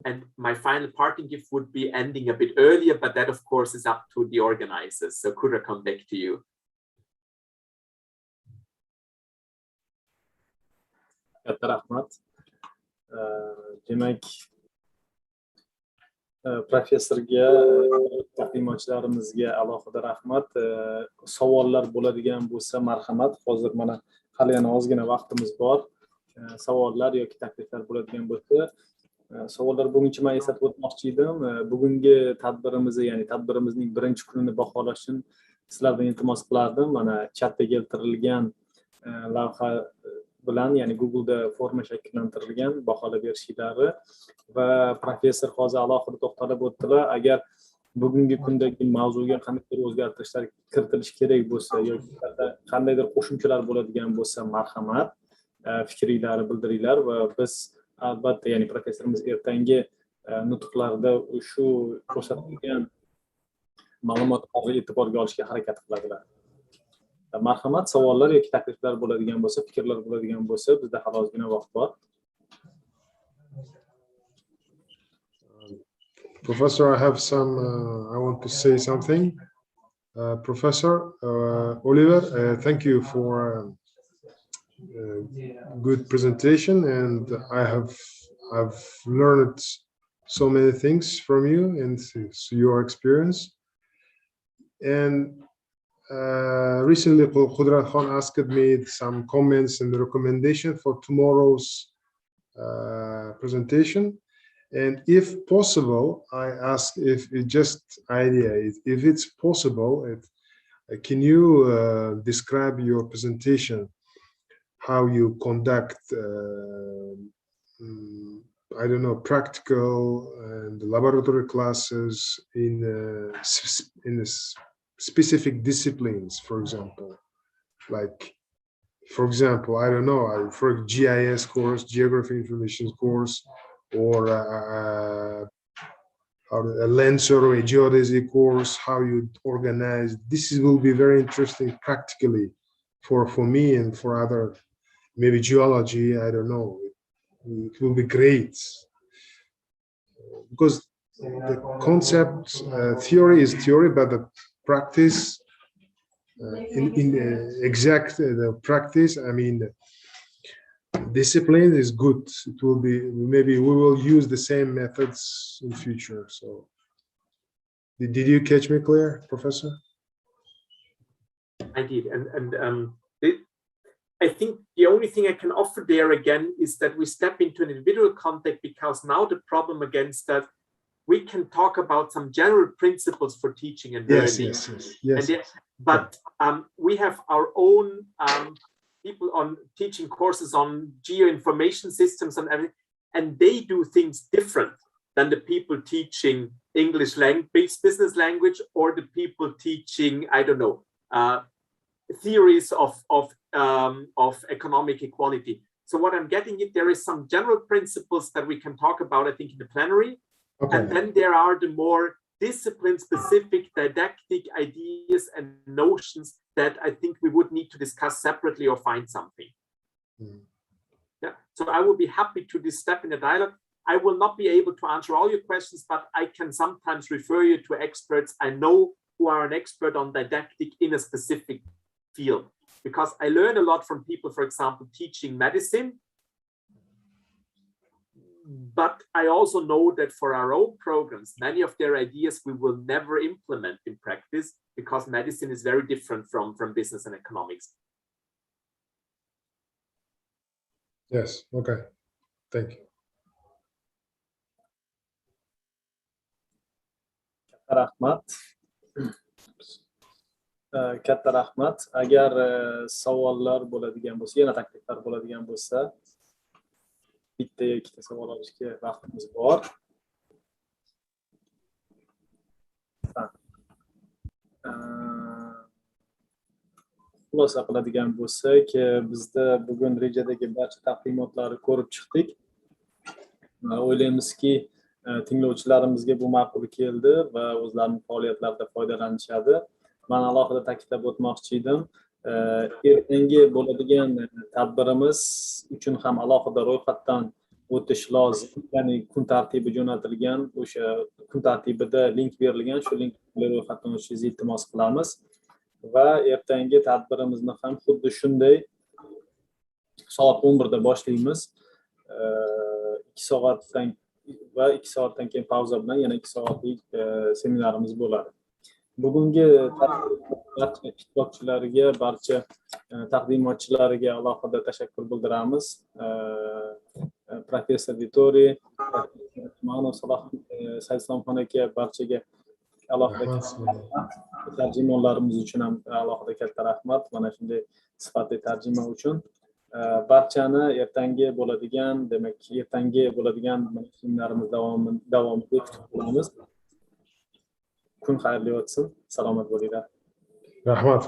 And my final parting gift would be ending a bit earlier, but that of course is up to the organizers. So could I come back to you? Katta rahmat. Demak, professorga, taqdimotchilarimizga alohida rahmat. Savollar bo'ladigan bo'lsa, marhamat. Hozir mana hali yana ozgina vaqtimiz bor. Savollar yoki takliflar bo'ladigan bo'lsa, savollar bo'yicha men eslatib o'tmoqchi edim. Bugungi tadbirimizni, ya'ni tadbirimizning birinchi kunini baholash uchun sizlardan iltimos qilardim. Mana chatga keltirilgan lavha bilan, ya'ni Google'da forma shakllantirilgan baholab berishlari va professor hozir alohida to'xtalib o'tdilar. Agar bugungi kundagi mavzuga qanday o'zgartirishlar kiritilishi kerak bo'lsa yoki qandaydir qo'shimchalar bo'ladigan bo'lsa, marhamat, fikringizni bildiringlar va biz albatta, ya'ni professorimiz ertangi nutqlarida shu ko'rsatilgan ma'lumotlarga e'tiborga olishga harakat qiladilar. Marhamat, savollar yoki takliflar bo'ladigan bo'lsa, fikrlar bo'ladigan bo'lsa, bizda hali ozgina vaqt bor. Professor, I have some, I want to say something. Professor Oliver, thank you for good presentation, and I've learned so many things from you and your experience. And recently, Khudrat Khan asked me some comments and recommendation for tomorrow's presentation. And if possible, I ask if it just idea, if it's possible, can you describe your presentation, how you conduct, I don't know, practical and laboratory classes in specific disciplines, for example, like, for example, I don't know, for GIS course, Geography Information course, or a land survey, geodesy course, how you organize. This will be very interesting practically for me and for other, maybe geology, I don't know. It will be great because the concept, theory is theory, but the practice, in exact the practice, I mean, discipline is good. It will be, maybe we will use the same methods in future. So did you catch me clear, Professor? I did, and I think the only thing I can offer there again is that we step into an individual context, because now the problem against that, we can talk about some general principles for teaching and learning. Yes. But we have our own people on teaching courses on geoinformation systems and everything, and they do things different than the people teaching English language, business language, or the people teaching, I don't know, theories of economic equality. So what I'm getting at, there is some general principles that we can talk about, I think, in the plenary. Okay. And then there are the more discipline-specific didactic ideas and notions that I think we would need to discuss separately or find something. Yeah. So I will be happy to this step in the dialogue. I will not be able to answer all your questions, but I can sometimes refer you to experts I know who are an expert on didactic in a specific field. Because I learn a lot from people, for example, teaching medicine. But I also know that for our own programs, many of their ideas we will never implement in practice because medicine is very different from business and economics. Yes, okay. Thank you. Katta rahmat. Agar savollar bo'ladigan bo'lsa, yana takliflar bo'ladigan bo'lsa, bitta ikkita savol olishga vaqtimiz bor. Xulosa qiladigan bo'lsak, bizda bugun rejadagi barcha taqdimotlarni ko'rib chiqdik. O'ylaymizki, tinglovchilarimizga bu ma'qul keldi va o'zlarining faoliyatlarida foydalanishadi. Men alohida ta'kidlab o'tmoqchi edim. Ertangi bo'ladigan tadbirimiz uchun ham alohida ro'yxatdan o'tish lozim. Ya'ni kun tartibi jo'natilgan, o'sha kun tartibida link berilgan, shu link bilan ro'yxatdan o'tishingizni iltimos qilamiz. Va ertangi tadbirimizni ham xuddi shunday soat 11 da boshlaymiz. 2 soatdan va 2 soatdan keyin pauza bilan yana 2 soatlik seminarimiz bo'ladi. Bugungi barcha ishtirokchilarga, barcha taqdimotchilarga alohida tashakkur bildiramiz. Professor Vitori, Ma'no Saidslomxon aka, barchaga alohida tarjimonlarimiz uchun ham alohida katta rahmat. Mana shunday sifatli tarjima uchun. Barchani ertangi bo'ladigan seminarimiz davomida kutib qolamiz. Kun xayrli o'tsin. Salomat bo'linglar. Rahmat.